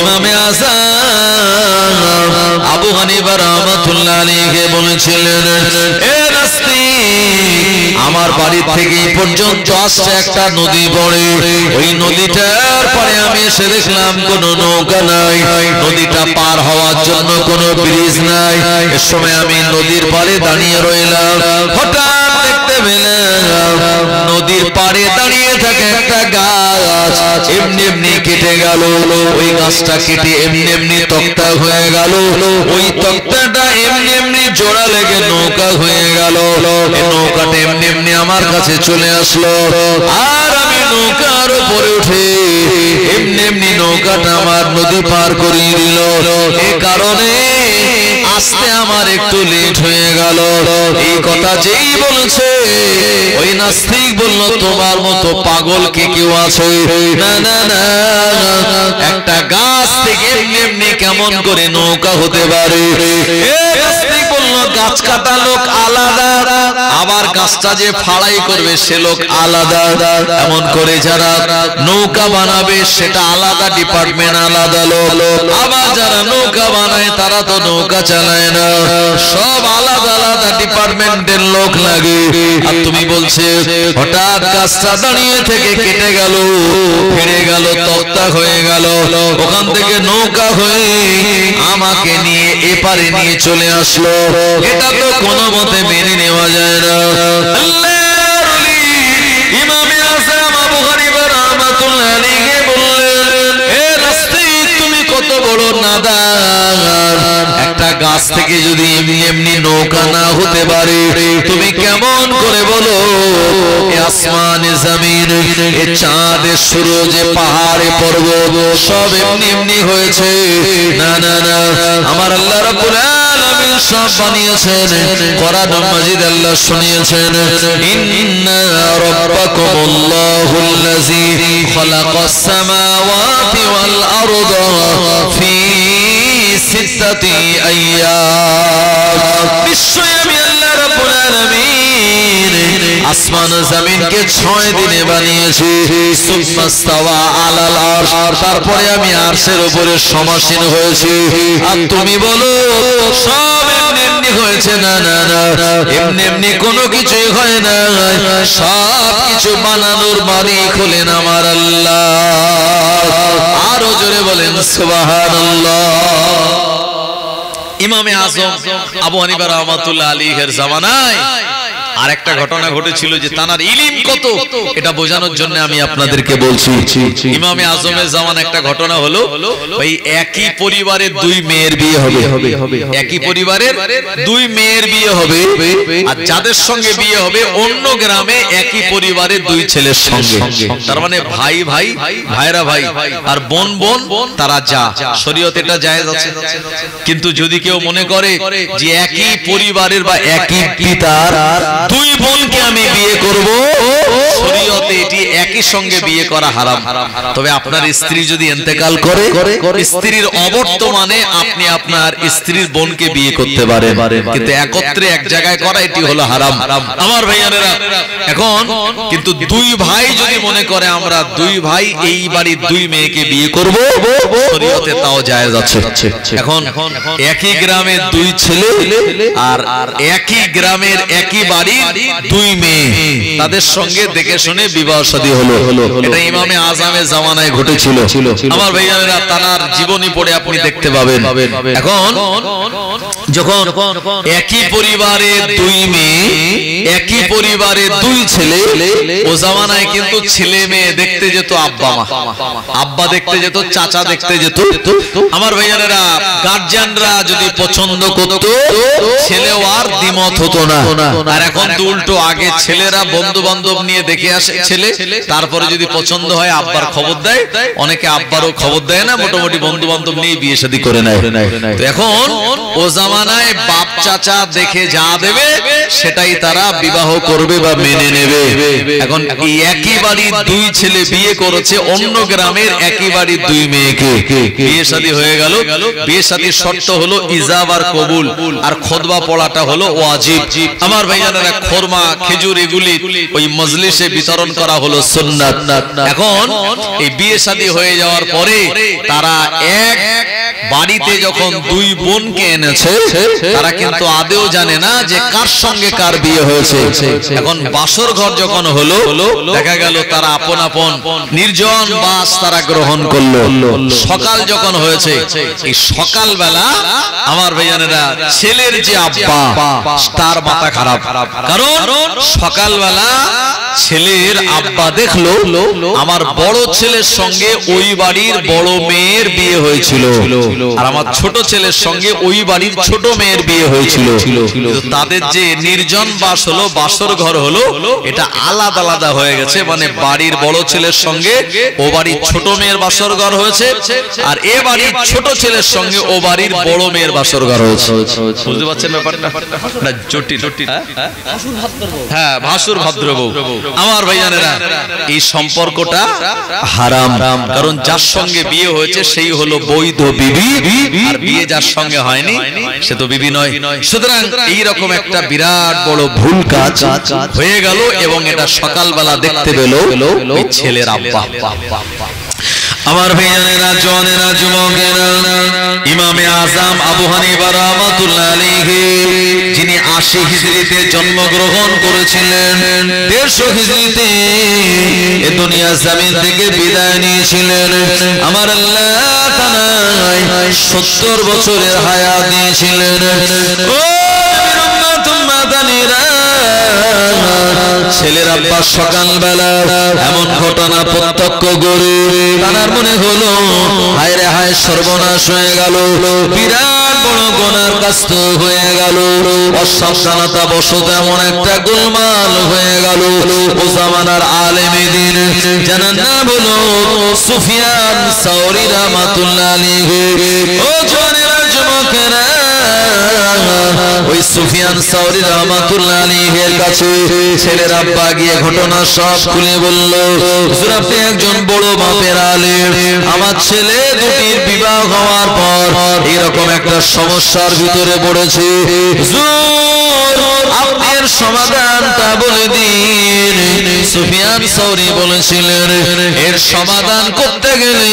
ইমামে আজম আবু হানিফা রাহমাতুল্লাহ আলাইহি বলেছিলেন, এ নাস্তিক, আমার বাড়ি থেকে এই পর্যন্ত আসছে একটা নদী পড়ে, ওই নদীটার পরে আমি এসে দেখলাম কোন নৌকা নাই, নদীটা পার হওয়ার জন্য কোন ব্রিজ নাই। এর সময় আমি নদীর পাড়ে দাঁড়িয়ে রইলাম, হঠাৎ দেখতে পেলাম নদীর পাড়ে দাঁড়িয়ে থাকে একটা গাছ, এমনি এমনি কেটে গেল, ওই গাছটা কেটে এমনি এমনি তক্তা হয়ে গেল, ওই তক্তাটা এমনি এমনি জোড়া লেগে নৌকা হয়ে গেল, নৌকাটা এমনি এমনি আমার কাছে চলে আসলো, আর আমি নৌকার উপরে উঠে এমনি এমনি নৌকাটা আমার নদী পার করিয়ে দিল। এই কারণে আসতে আমার একটু লেট হয়ে গেল। এই কথা যেই বলছে, ওই নাস্তিক বলল, তোমার মতো পাগল কে কেউ আছে? না না না, একটা গাছ থেকে এমনি এমনি কেমন করে নৌকা হতে পারে? নাস্তিক বলল, গাছ কাটা লোক আলাদা, আবার গাছটা যে ফাড়াই করবে সে লোক আলাদা, এমন করে যারা নৌকা বানাবে সেটা আলাদা ডিপার্টমেন্ট, আলাদা লোক, আবার যারা নৌকা বানায় তারা তো নৌকা চালায় না, সব আলাদা আলাদা ডিপার্টমেন্টের লোক লাগে। আর তুমি বলছে হঠাৎ গাছটা দাঁড়িয়ে থেকে কেটে গেল, ফিরে গেল, তক্তা হয়ে গেল, ওখান থেকে নৌকা হয়ে আমাকে নিয়ে এপারে নিয়ে চলে আসলো, এটা তো কোনো মতে মেনে নেওয়া যায় না। আল্লাহর ওলি ইমামে আজম আবু হানিফা রাহমাতুল্লাহ আলাইহি বললেন, এ নাস্তিক, তুমি কত বড় নাদান, একটা গাছ থেকে যদি এমনি এমনি নৌকা না হতে পারে, তুমি কেমন করে বলো এ আসমানে জমিন, এ চাঁদে সূরজ, পাহাড়ে পর্বত সব এমনি এমনি হয়েছে? না না না, আমার আল্লাহ রাব্বুল আলামিন সব বানিয়েছেন। কোরআন মাজিদ আল্লাহ শুনিয়েছেন, ইন্না রাব্বাকুমুল্লাহুল্লাযী খালাকাস সামাওয়াতি ওয়াল আরদা ফি সিত্তাতি আইয়াম, নিশ্চয় আমি আল্লাহ রাব্বুল আলামিন আসমান জমিনকে 6 দিনে বানিয়েছি। সুবহানাস্তাওয়া আলাল আরশ, তারপরে আমি আরশের উপরে সমাসীন হয়েছি। আর তুমি বলো সব এমনি এমনি হয়েছে? না না না, এমনি এমনি কোনো কিছুই হয় না, সব কিছু বানানোর মালিক হলেন আমার আল্লাহ। আরো জোরে বলেন সুবহানাল্লাহ। ইমামে আজম আবু হানিফা রাহমাতুল্লাহ আলাইহির জামানায় আর একটা ঘটনা ঘটেছিল যে তানার ইলম কত, এটা বোঝানোর জন্য আমি আপনাদেরকে বলছি। ইমামে আজমের জামানায় একটা ঘটনা হলো, ওই একই পরিবারের 2 মেয়ের বিয়ে হবে, একই পরিবারের 2 মেয়ের বিয়ে হবে, আর যাদের সঙ্গে বিয়ে হবে অন্য গ্রামে একই পরিবারের 2 ছেলের সঙ্গে, তার মানে ভাই ভাই, ভাইরা ভাই, আর বোন বোন, তারা যা, শরীয়তে এটা জায়েজ আছে। কিন্তু যদি কেউ মনে করে যে একই পরিবারের বা একই পিতার দুই বোনকে আমি বিয়ে করব, শরীয়তে এটি একই সঙ্গে বিয়ে করা হারাম। তবে আপনার স্ত্রী যদি ইন্তেকাল করে, স্ত্রীর অবর্তমানে আপনি আপনার স্ত্রীর বোনকে বিয়ে করতে পারেন, কিন্তু একত্রে এক জায়গায় করা এটি হলো হারাম। আমার ভাইয়ানেরা, এখন কিন্তু দুই ভাই যদি মনে করে আমরা দুই ভাই এই বাড়ির দুই মেয়েকে বিয়ে করব, শরীয়তে তাও জায়েজ আছে। এখন একই গ্রামের দুই ছেলে আর একই গ্রামের একই বাড়ির দুই মেয়ে, তাদের সঙ্গে দেখে শুনে বিবাহ শাদী হলো। এটা ইমামে আজমের জামানায় ঘটেছিল। আমার ভাইয়ানেরা, তার জীবনী পড়ে আপনি দেখতে পাবেন। এখন যখন একই পরিবারে দুই মেয়ে, একই পরিবারে দুই ছেলে, ও জামানায় কিন্তু ছেলে মেয়ে দেখতে যেত আব্বা মা, আব্বা দেখতে যেত, চাচা দেখতে যেত। আমার ভাইয়ানেরা, গার্জিয়ানরা যদি পছন্দ করত, ছেলেও আর দ্বিমত হতো না। আর এখন তো উল্টো, আগে ছেলেরা বন্ধু বান্ধব নিয়ে দেখে আসে ছেলে, তারপরে যদি পছন্দ হয় আব্বার খবর দেয়, অনেকে আব্বারও খবর দেয় না, মোটামুটি বন্ধু বান্ধব নিয়ে বিয়ে শাদী করে নেয়। এখন ও জামানায় বাপ চাচা দেখে যা দেবে সেটাই তারা বিবাহ করবে বা মেনে নেবে। এখন এই একই বাড়ির দুই ছেলে বিয়ে করেছে অন্য গ্রামের একই বাড়ির দুই মেয়েকে, বিয়ে শাদী হয়ে গেল। বিয়ে শাদীর শর্ত হলো ইজাব আর কবুল, আর খুতবা পড়াটা হলো ওয়াজিব। আমার ভাইজানেরা, খোরমা খেজুর এগুলি ওই মজলিসে বিতরণ করা হলো সুন্নাত। এখন এই বিয়ে শাদী হয়ে যাওয়ার পরে তারা এক বাড়িতে যখন দুই বোনকে এনেছে, তারা কিন্তু আদেও জানে না যে কার সঙ্গে কার বিয়ে হয়েছে। এখন বাসর ঘর যখন হলো, দেখা গেল তারা আপন আপন নির্জন বাস তারা গ্রহণ করলো। সকাল যখন হয়েছে, এই সকাল বেলা আমার ভাইজানেরা, ছেলের যে আব্বা তার মাথা খারাপ, কারণ সকালবেলা ছেলের আব্বা দেখলো আমার বড় ছেলের সঙ্গে ওই বাড়ির বড় মেয়ের বিয়ে হয়েছিল, আর আমার ছোট ছেলের সঙ্গে ওই বাড়ির ছোট মেয়ের বিয়ে হয়েছিল। তাদের যে নির্জন বাস হলো, বাসর ঘর হলো, এটা আলাদা আলাদা হয়ে গেছে। মানে বাড়ির বড় ছেলের সঙ্গে ও বাড়ির ছোট মেয়ের বাসর ঘর হয়েছে, আর এ বাড়ির ছোট ছেলের সঙ্গে ও বাড়ির বড় মেয়ের বাসর ঘর হয়েছে। বুঝতে পারছেন ব্যাপারটা? না জটিল। হ্যাঁ, ভাসুর ভাদ্রবউ। আমার ভাইজানেরা, এই সম্পর্কটা হারাম, কারণ যার সঙ্গে বিয়ে হয়েছে সেই হলো বৈধ বিবি, আর বিয়ে যার সঙ্গে হয়নি সে তো বিবি নয়। সুতরাং এইরকম একটা বিরাট বড় ভুল কাজ হয়ে গেল, এবং এটা সকালবেলা দেখতে পেল ওই ছেলের আব্বা। আমার ভাইয়ানেরা, জওয়ানেরা, যুবকেরা, ইমামে আজম আবু হানিফা রাহমাতুল্লাহ আলাইহি, যিনি 80 হিজরিতে জন্মগ্রহণ করেছিলেন, 150 হিজরিতে এই দুনিয়া জমিন থেকে বিদায় নিয়েছিলেন। আমার আল্লাহ তাআলা 70 বছরের হায়াত দিয়েছিলেন। ও নবীর উম্মত উম্মাদানিরা, ছেলের আব্বা সকালবেলা এমন ঘটনা প্রত্যক্ষ করে তার মনে হলো, হায় রে হায়, সর্বনাশ হয়ে গেল, বিরাট বড় গুনার কাজ হয়ে গেল, অসাবধানতা বশত এমন একটা গোলমাল হয়ে গেল। ও জামানার আলেমে দ্বীন, জানার নাম হলো সুফিয়ান সাওরী রাহমাতুল্লাহ আলাইহি। ও জওয়ানেরা, যুবকেরা, ওই সুফিয়ান সাওরী রাহমাতুল্লাহ আলাইহির কাছে ছেলের আব্বা গিয়ে ঘটনা সব খুলে বলল, হুজুর, আপনি একজন বড় মাপের আলেম, আমার ছেলে দুটির বিবাহ হওয়ার পর এরকম একটা সমস্যার ভিতরে পড়েছে, হুজুর, আপনি এর সমাধানটা বলে দিন। সুফিয়ান সাওরী বলেছিলেন, এর সমাধান করতে গেলে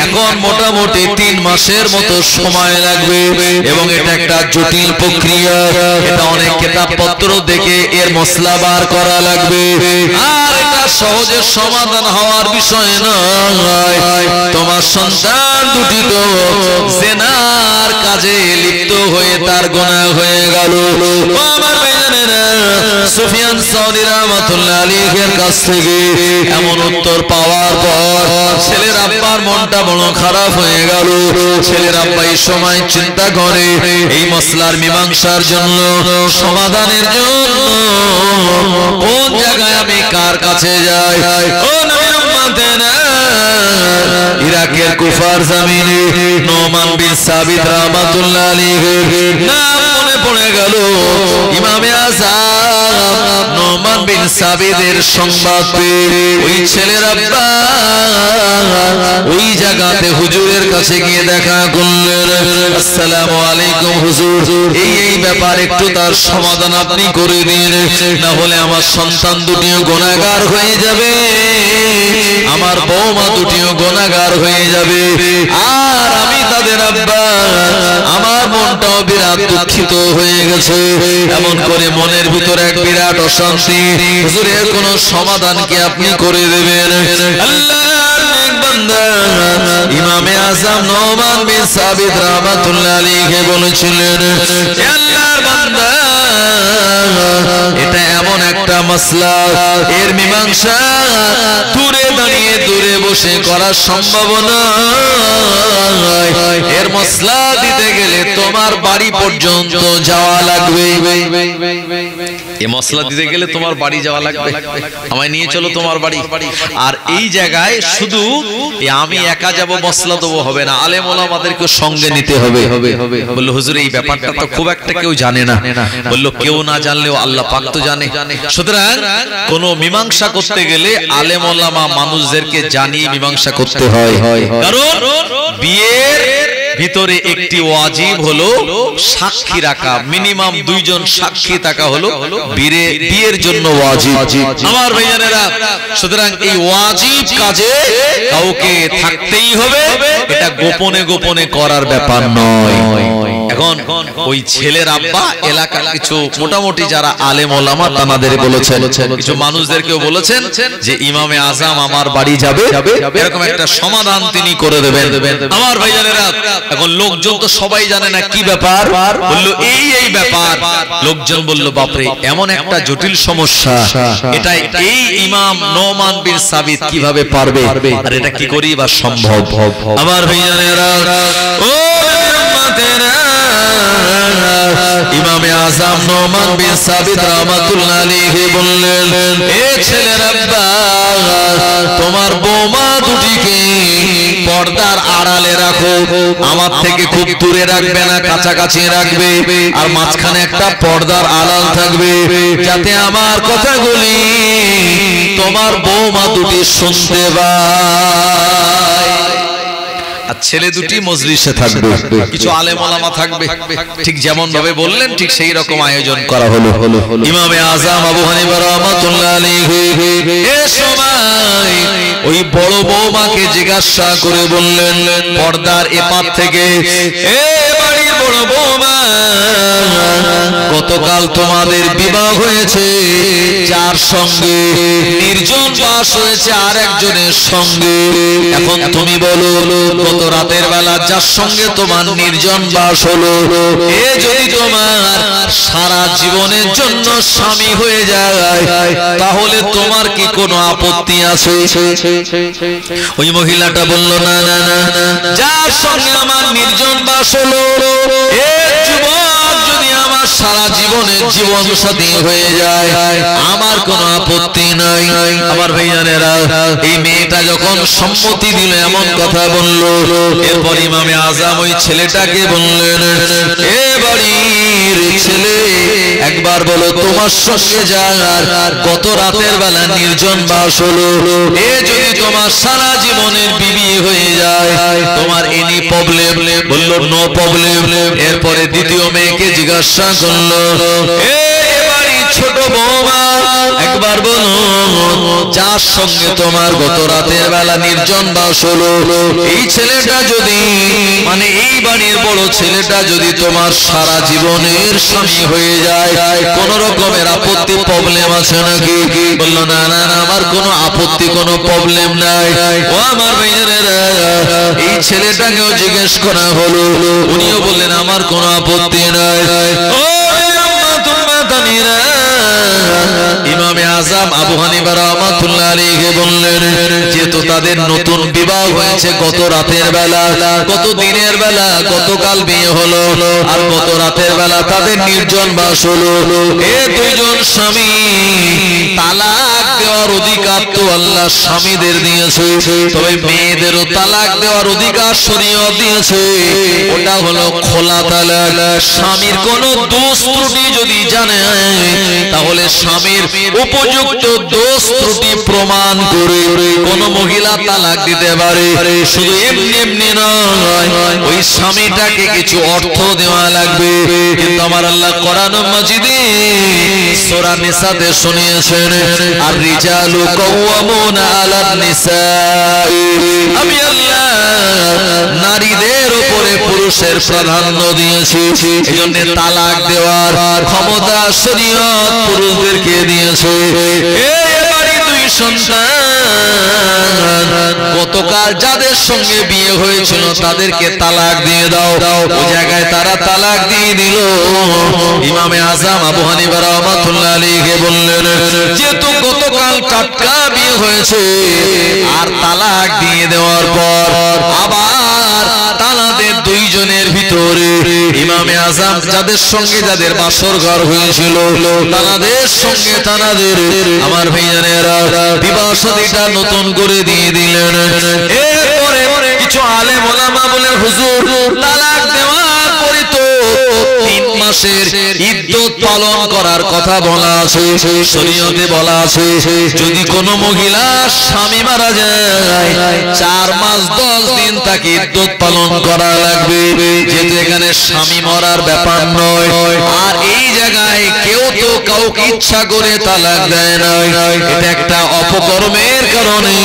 এখন মোটামুটি 3 মাসের মতো সময় লাগবে, এবং এটা একটা জটিল প্রক্রিয়া, এটা অনেক কিতাবপত্র দেখে এর মসলা বার করা লাগবে, আর এটা সহজে সমাধান হওয়ার বিষয় নয়। তোমার সন্তান দুটি তো জিনার কাজে লিপ্ত হয়ে তার গুনাহ হয়ে গেল। আমার ভাইজানেরা, সুফিয়ান সাওরী রাহমাতুল্লাহ আলাইহির কাছ থেকে এমন উত্তর পাওয়ার পর ছেলের আব্বার মনটা বড় খারাপ হয়ে গেল। ছেলের আব্বা এই সময় চিন্তা করে, এই মসলার মীমাংসার জন্য, সমাধানের জন্য কোন জায়গায় আমি কার কাছে যাই। ও নবীর উম্মতেরা, ইরাকের কুফার জমিনে নোমান বিন সাবিত রাহমাতুল্লাহ আলাইহির নাম মনে পড়ে গেল। ইমামে আযম সাবিদের সংবাদ পেয়ে ওই ছেলের আব্বা ওই জায়গাতে হুজুরের কাছে গিয়ে দেখা করলেন। আসসালামু আলাইকুম হুজুর, এই ব্যাপার একটু তার সমাধান আপনি করে দিন, না হলে আমার সন্তান দুটিও গুনাহগার হয়ে যাবে, আমার বৌমা দুটিও গুনাহগার হয়ে যাবে, আর আমি তাদের আব্বা, আমার মনটাও বিরাট দুঃখিত হয়ে গেছে। এমন করে মনের ভিতরে এক বিরাট অশান্তি। হুজুরের কোন সমাধান কি আপনি করে দেবেন? আল্লাহর বান্দা ইমামে আযম নোমান বিন সাবিত রাহমাতুল্লাহ আলাইহি বলেছিলেন, হে আল্লাহর বান্দা, এটা এমন একটা মাসলা, এর মীমাংসা দূরে দাঁড়িয়ে দূরে বসে করা সম্ভব নয়। এর মাসলা দিতে গেলে তোমার বাড়ি পর্যন্ত যাওয়া লাগবে। এই মশলা দিতে গেলে তোমার বাড়ি যাওয়া লাগবে, আমায় নিয়ে চলো তোমার বাড়ি। আর এই জায়গায় শুধু আমি একা যাব মশলা দেবো হবে না, আলেম ওলামাদেরকে সঙ্গে নিতে হবে। বললো হুজুর এই ব্যাপারটা তো খুব একটা কেউ জানে না। বললো কেউ না জানলেও আল্লাহ পাক তো জানে। সুতরাং কোন মীমাংসা করতে গেলে আলেম ওলামা মানুষদেরকে জানিয়ে মীমাংসা করতে হয়। কারণ বিয়ের ভিতরে একটি ওয়াজিব হলো সাক্ষী রাখা, মিনিমাম 2 জন সাক্ষী থাকা হলো বিয়ের জন্য ওয়াজিব আমার ভাইজানেরা। সুতরাং এই ওয়াজিব কাজে কাউকে থাকতেই হবে, এটা গোপনে গোপনে করার ব্যাপার নয়। এখন ওই ছেলের আব্বা এলাকার কিছু মোটামুটি যারা আলেম ওলামা তাদের বলেছেন, কিছু মানুষদেরকেও বলেছেন যে ইমামে আযম আমার বাড়ি যাবে, এরকম একটা সমাধান তিনি করে দেবেন আমার ভাইজানেরা। এখন লোকজন তো সবাই জানে না কি ব্যাপার, বললো এই ব্যাপার। লোকজন বলল বাপরে এমন একটা জটিল সমস্যা, এটা এই ইমাম নোমান বিন সাবিত কিভাবে পারবে, আর এটা কি করি বা সম্ভব? আমার ভাইজানেরা, ও উম্মতেরা, ইমামে আযম নোমান বিন সাবিত রাহমাতুল্লাহ আলাইহি বললেন, এ ছেলের আব্বা, তোমার বৌমা দুটিকে পর্দার আড়ালে রাখো, আমার থেকে খুব দূরে রাখবে না, কাছাকাছি রাখবে, আর মাঝখানে একটা পর্দার আড়াল থাকবে, যাতে আমার কথাগুলি তোমার বৌমা দুটি শুনতে পায়। আর ছেলে দুটি মজলিসে থাকবে, কিছু আলেম ওলামা থাকবে, ঠিক যেমন ভাবে বললেন ঠিক সেই রকম আয়োজন করা হলো। ইমামে আযম আবু হানিফা রাহমাতুল্লাহ আলাইহি এই সময় ওই বড় বৌমাকে জিজ্ঞাসা করে বললেন পর্দার এপার থেকে, এ বাড়ির বড় বৌমা, গতকাল তোমাদের বিবাহ হয়েছে, যার সঙ্গে নির্জন বাস হয়েছে আর একজনের সঙ্গে। এখন তুমি বলো, গত রাতের বেলা যার সঙ্গে তোমার নির্জন বাস হলো, এ যদি তোমার সারা জীবনের জন্য স্বামী হয়ে যায়, তাহলে তোমার কি কোনো আপত্তি আছে? ওই মহিলাটা বলল, না না না, যার সঙ্গে আমার নির্জন বাস হলো, এ যুবক যদি আমার সারা জীবনের জীবন সাথী হয়ে যায়, আমার কোনো আপত্তি নাই। আমার ভাইজানেরা, এই মেয়েটা যখন সম্মতি দিল, এমন কথা বলল, এরপর ইমামে আযম ওই ছেলেটাকে বললেন, এ বাড়ির ছেলে, একবার বলো তোমার সঙ্গে যার গত রাতের বেলা নির্জন বাস হলো, এ যদি তোমার সারা জীবনের বিবি হয়ে যায়, তোমার এনি প্রবলেম? বলল নো প্রবলেম। এরপরে দ্বিতীয় মেয়েকে জিজ্ঞাসা করলো, এ বাড়ির ছোট বৌমা, একবার বলো যার সঙ্গে তোমার গত রাতের বেলা নির্জন বাস হলো, এই ছেলেটা যদি, মানে এই বাড়ির বড় ছেলেটা যদি তোমার সারা জীবনের স্বামী হয়ে যায়, কোন রকমের আপত্তি প্রবলেম আছে নাকি? বলল না না না, আমার কোনো আপত্তি কোনো প্রবলেম নাই। ও আমার ভাইয়েরা, এই ছেলেটাকেও জিজ্ঞেস করা হলো, উনিও বললেন আমার কোনো আপত্তি নাই। ও ইমামে আযম আবু হানিফা রাহমাতুল্লাহ আলাইহি বললেন, যেহেতু তাদের নতুন বিবাহ হয়েছে গত রাতের বেলা, গত দিনের বেলা, গতকাল বিয়ে হলো, আর গত রাতের বেলা তাদের নির্জন বাস হলো, এ দুইজন স্বামী, তালাক দেওয়ার অধিকার তো আল্লাহ স্বামীদের দিয়েছে, তবে মেয়েদেরও তালাক দেওয়ার অধিকার শরীয়ত দিয়েছে, ওটা হলো খোলা তালাক। স্বামীর কোনো দোষ ত্রুটি যদি জানে, তাহলে স্বামীর উপযুক্ত দোষ ত্রুটি প্রমাণ করে কোন মহিলা তালাক দিতে পারে। শুধু এমনি এমনি নয়, ওই স্বামীটাকে কিছু অর্থ দেওয়া লাগবে। কিন্তু আমার আল্লাহ কোরআন মাজিদে সূরা নিসাতে শুনিয়েছেন, আর রিজালু কাওয়ামুনা আলান নিসা, আমি আল্লাহ নারীদের উপরে পুরুষের প্রাধান্য দিয়েছি। এজন্য তালাক দেওয়ার ক্ষমতা শরীয়ত পুরুষদেরকে দিয়েছে। এই বাড়ি দুই সন্তান, গতকাল যাদের সঙ্গে বিয়ে হয়েছিল তাদেরকে তালাক দিয়ে দাও, ওই জায়গায় তারা তালাক দিয়ে দিল। ইমামে আযম আবু হানিফা রাহমাতুল্লাহ আলাইহি বললেন, যেহেতু গতকাল টাটকা বিয়ে হয়েছে, আর তালাক দিয়ে দেওয়ার পর আবার তালাদের দুইজনের ভিতরে ইমামে আযম যাদের সঙ্গে যাদের বাসর ঘর হয়েছিল তাদের সঙ্গে তাদের আমার ভাইজানেরা বিবাহ শাদীটা নতুন করে দিয়ে দিলেন। এরপরে কিছু আলেম ওলামা বলেন, হুজুর তালাক দেওয়ার পরে তো 3 মাসের ইদ্দত পালন করার কথা বলা আছে, শরীয়তে বলা আছে। যদি কোনো মহিলা স্বামী মারা যায় 4 মাস 10 দিন তাকে ইদ্দত পালন করা লাগবে, যেহেতু এখানে স্বামী মরার ব্যাপার নয়। আর এই জায়গায় কেউ তো কাউকে ইচ্ছা করে তালাক দেয় না, এটা একটা অপকর্মের কারণে,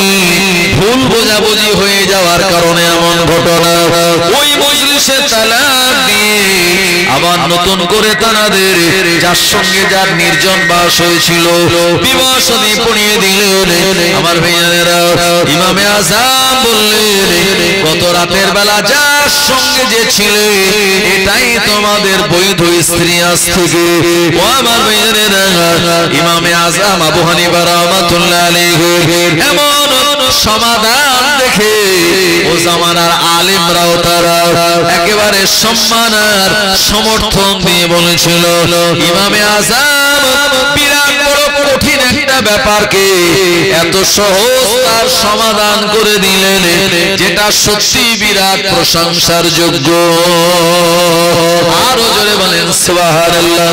ভুল বোঝাবুঝি হয়ে যাওয়ার কারণে এমন ঘটনা। ওই মজলিসে তালাক দিয়ে আবার নতুন করে তাদের যার সঙ্গে যার নির্জন বাস হয়েছিল বিবাহ শাদী পড়িয়ে দিলেন। আমার ভাইয়ারা ইমামে আযম বললেন, গত রাতের বেলা যার সঙ্গে যে ছিলে এটাই তোমাদের বৈধ স্ত্রী আজ থেকে। ও আমার ভাইয়ারা, ইমামে আযম আবু হানিফা রাহমাতুল্লাহ আলাইহি এমন সমাধান দেখে ও জামানার আলেমরাও তারা একেবারে সম্মান আর সমর্থন দিয়ে বলেছিল, ইমামে আযম বিরাট বড় কঠিন একটা ব্যাপারকে এত সহজ তার সমাধান করে দিলেন, যেটা সত্যি বিরাট প্রশংসার যোগ্য। আরো জোরে বলেন সুবহানাল্লাহ।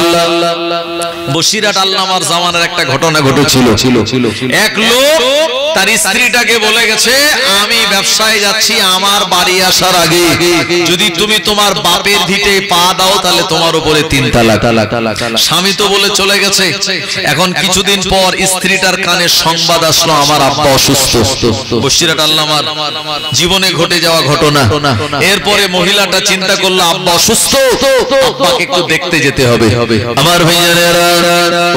বসিরাট আল্লামার জামানার একটা ঘটনা ঘটেছিল। এক লোক তার স্ত্রীটাকে বলে গেছে, আমি ব্যবসায় যাচ্ছি, আমার বাড়ি আসার আগে যদি তুমি তোমার বাপের ভিটে পা দাও তাহলে তোমার উপরে 3 তালাক। স্বামী তো বলে চলে গেছে। এখন কিছুদিন পর স্ত্রীটার কানে সংবাদ আসলো, আমার আব্বা অসুস্থ। বসিরাট আল্লামার জীবনে ঘটে যাওয়া ঘটনা। এরপরে মহিলাটা চিন্তা করলো, আব্বা অসুস্থ, আব্বাকে একটু দেখতে যেতে হবে। আমার ভাইজানেরা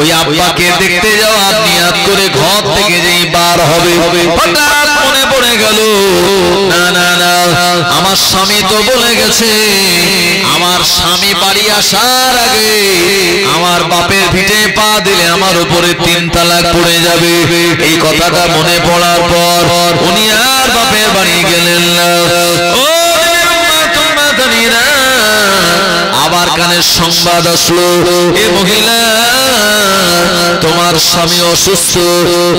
ওই আব্বাকে দেখতে যাওয়ার নিয়াত করে ঘর থেকে যেই বার হবে, হঠাৎ মনে পড়ে গেল, না না না, আমার স্বামী তো বলে গেছে আমার স্বামী বাড়ি আসার আগে আমার বাপের ভিটে পা দিলে আমার উপরে 3 তালাক পড়ে যাবে। এই কথাটা মনে পড়ার পর উনি আর বাপের বাড়ি গেলেন না। আবার কানে সংবাদ আসলো, এ মহিলা তোমার স্বামী অসুস্থ,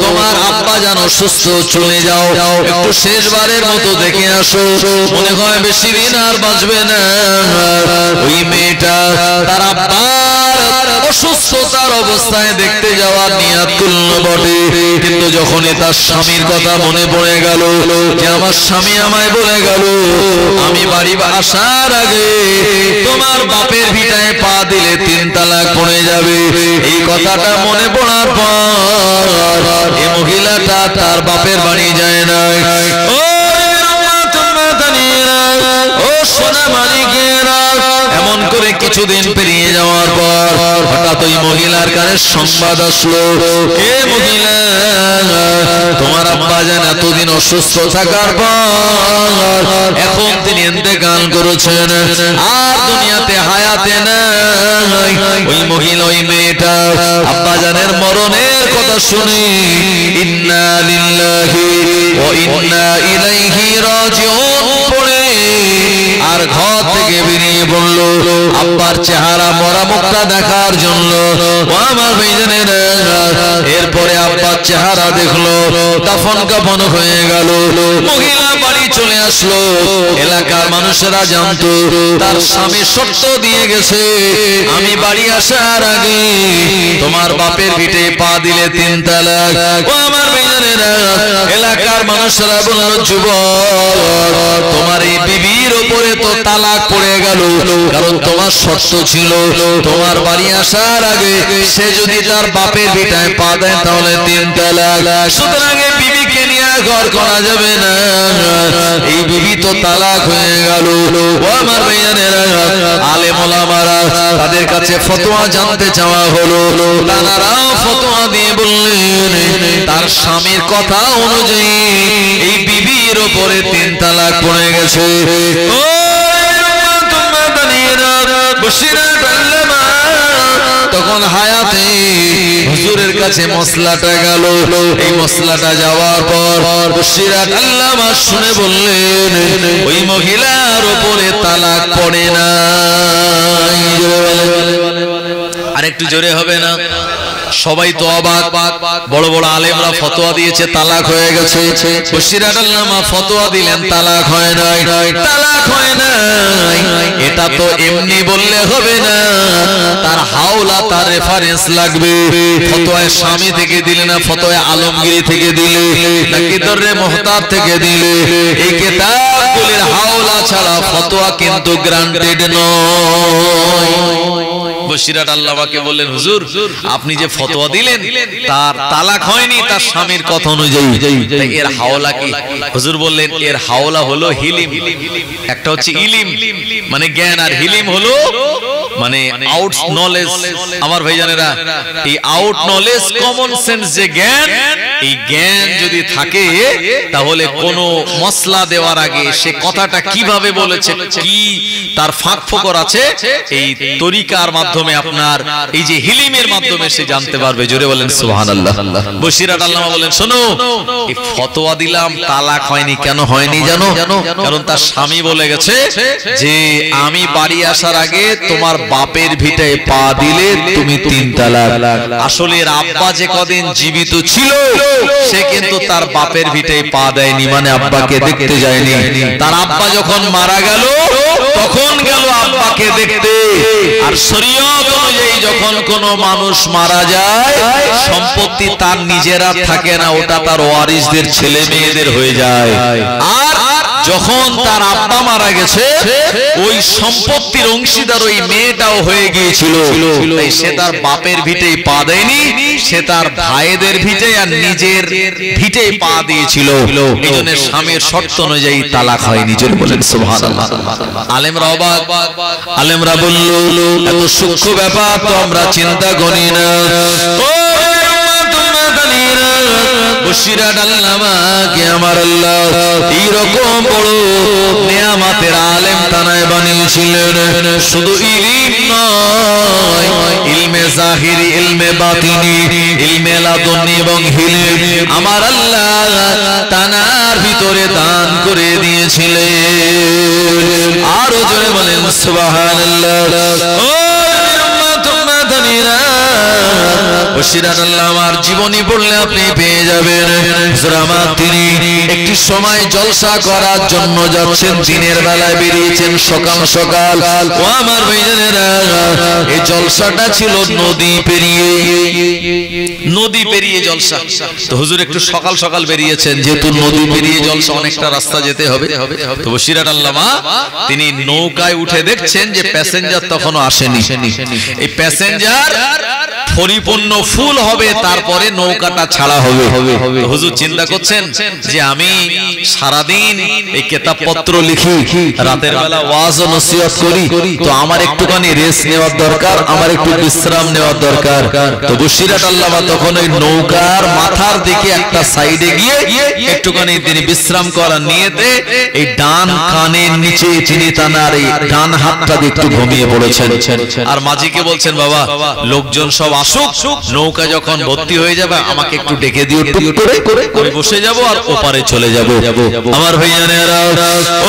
তোমার আব্বা জান অসুস্থ, চলে যাও, একটু শেষবারের মতো দেখে আসো, মনে হয় বেশি দিন আর বাঁচবে না। ওই মেয়েটা তার আব্বার অসুস্থতার অবস্থায় দেখতে যাওয়ার নিয়াত করল বটে, কিন্তু যখনই তার স্বামীর কথা মনে পড়ে গেল যে আমার স্বামী আমায় বলে গেল আমি বাড়ি আসার আগে তোমার বাপের ভিটায় পা দিলে 3 তালাক পড়ে যাবে, এই কথাটা মনে পড়ার পর এই মহিলাটা তার বাপের বাড়ি যায় না। ও সোনা মালিকেরা, এমন করে কিছুদিন পেরিয়ে যাওয়ার পর হঠাৎ ওই মহিলার কানে সংবাদ আসলো, এ মহিলা তোমার আব্বা জান এতদিন অসুস্থ থাকার পর এখন তিনি ইন্তেকাল করেছেন, আর দুনিয়াতে হায়াতে নাই। ওই মহিলা ওই মেয়েটা আব্বা জানের মরণের কথা শুনে ইন্না লিল্লাহি ওয়া ইন্না ইলাইহি রাজিউন পড়ে আর ঘর থেকে বেরিয়ে পড়লো আব্বার চেহারা মরা মুখটা দেখার জন্য। আমার ভাইজানেরা, এরপরে আব্বার চেহারা দেখলো, দাফন কাফন হয়ে গেল, মহিলা বাড়ি বাড়ি চলে আসলো, এলাকার মানুষেরা জানতো তার স্বামী শর্ত দিয়ে গেছে, আমি বাড়ি আসার আগে তোমার বাপের ভিটে পা দিলে 3 তালাক। ও আমার ভাইজানেরা, এলাকার মানুষেরা বলল, যুবক তোমার এই বিবির উপরে তো তালাক পড়ে গেল, কারণ তোমার শর্ত ছিল তোমার বাড়ি আসার আগে সে যদি তার বাপের ভিটায় পা দেয় তাহলে 3 তালাক। সুতরাং এই বিবিকে নিয়ে ঘর করা যাবে না, এই বিবি তো তালাক হয়ে গেল। ও আমার ভাইজানেরা, আলেম ওলামারা তাদের কাছে ফতোয়া জানতে চাওয়া হলো, তারাও ফতোয়া দিয়ে বললেন তার স্বামীর কথা অনুযায়ী এই বিবির উপরে 3 তালাক পড়ে গেছে। ও তখন হায়াতে হুজুরের কাছে মসলাটা গেল, এই মসলাটা যাওয়ার পর বশিরাত আল্লামা শুনে বললেন ওই মহিলার উপরে তালাক পড়ে না। আরেকটু জোরে হবে না? সবাই তো অবাক, বড় বড় আলেমরা ফতোয়া দিয়েছে তালাক হয়ে গেছে, বশিরাত আল্লামা ফতোয়া দিলেন তালাক হয় নাই, তালাক হয় নাই। এটা তো এমনি বললে হবে না, তার হাওলা, তার রেফারেন্স লাগবে। ফতোয়ায় স্বামী থেকে দিলে না, ফতোয়ায় আলমগিরি থেকে দিলে নাকি দররে মুহতাব থেকে দিলে, এই কিতাবগুলির হাওলা ছাড়া ফতোয়া কিন্তু গ্রান্টেড নয়। বশিরাত আল্লামাকে বললেন, হুজুর আপনি যে ফতোয়া দিলেন তার তালাক হয়নি তার স্বামীর কথা অনুযায়ী, এর হাওলা কি? হুজুর বললেন এর হাওলা হলো হিলিম। একটা হচ্ছে ইলিম মানে জ্ঞান, আর হিলিম হলো মানে আউট নলেজ। আমার ভাইজানেরা, এই আউট নলেজ, কমন সেন্স যে জ্ঞান, এই জ্ঞান যদি থাকে তাহলে কোন মসলা দেওয়ার আগে সে কথাটা কিভাবে বলেছে, কি তার ফাঁক ফোকর আছে, এই তরিকার মাধ্যমে আপনার এই যে হিলিমের মাধ্যমে সে জানতে পারবে। জোরে বলেন সুবহানাল্লাহ। বশিরাত আল্লামা বলেন, শোনো এই ফতোয়া দিলাম তালাক হয়নি, কেন হয়নি জানো? কারণ তার স্বামী বলে গেছে যে আমি বাড়ি আসার আগে তোমার বাপের ভিটায় পা দিলে তুমি 3 তালাক। আসলে এর আব্বা যে কদিন জীবিত ছিল সে কিন্তু তার বাপের ভিটায় পা দেয়নি, মানে আব্বাকে দেখতে যায়নি। তার আব্বা যখন মারা গেল তখন গেল আব্বাকে দেখতে। আর শরীয়ত অনুযায়ী যখন কোনো মানুষ মারা যায় সম্পত্তি তার নিজেরা থাকে না, ওটা তার ওয়ারিসদের ছেলে মেয়েদের হয়ে যায়। আর যখন তার আব্বা মারা গেছে ওই সম্পত্তির অংশীদার ওই মেয়েটাও হয়ে গিয়েছিল, তাই সে তার বাপের ভিটেই পা দেয়নি, সে তার ভাইদের ভিটে আর নিজের ভিটেই পা দিয়েছিল। এই জন্য স্বামীর শর্ত অনুযায়ী তালাক হয়নি। জোরে বলেন সুবহানাল্লাহ। আলেমরা অবাক, আলেমরা বলল এত সূক্ষ্ম ব্যাপার তো আমরা চিন্তা করি না। বশিরাত আল্লামাকে আমার আল্লাহ এইরকম বড় নেয়ামতের আলেম তানায় বানিয়েছিলেন। শুধু ইলম নয়, ইলমে জাহিরি, ইলমে বাতিনি, ইলমে লাদুনি এবং হিলিম আমার আল্লাহ তানার ভিতরে দান করে দিয়েছিলেন। আরো জোরে বলেন সুবহানাল্লাহ। বশিরাত আল্লামার জীবনী পড়লে আপনি পেয়ে যাবেন তিনি একটি সময় জলসা করার জন্য যাচ্ছেন, দিনের বেলায় বেরিয়েছেন সকাল সকাল। ও আমার ভাইজানেরা, এই জলসাটা ছিল নদী পেরিয়ে, নদী পেরিয়ে জলসা। তো হুজুর একটু সকাল সকাল বেরিয়েছেন, যেহেতু নদী পেরিয়ে জলসা অনেকটা রাস্তা যেতে হবে। তো বশিরাত আল্লামা তিনি নৌকায় উঠে দেখছেন যে প্যাসেঞ্জার তখনও আসেনি। এই প্যাসেঞ্জার পরিপূর্ণ ফুল হবে তারপরে নৌকাটা ছাড়া হবে। হুজুর চিন্তা করছেন যে আমি সারাদিন এই কিতাবপত্র লিখি, রাতের বেলা ওয়াজ ও নসিহত করি, তো আমার একটুখানি রেস্ট নেওয়ার দরকার, আমার একটু বিশ্রাম নেওয়ার দরকার। তো বশিরাত আল্লামা তখন ওই নৌকার মাথার দিকে একটা সাইডে গিয়ে একটুখানি তিনি বিশ্রাম করার নিয়েতে এই ডান কানের নিচে তিনি তানার এই ডান হাতটা দিয়ে একটু ঘুমিয়ে পড়েছেন। আর মাঝিকে বলছেন, বাবা লোকজন সব আসুক, নৌকা যখন ভর্তি হয়ে যাবে আমাকে একটু ডেকে দিও, টুক করে আমি বসে যাব আর ওপারে চলে যাব। আমার ভাইয়ানেরা,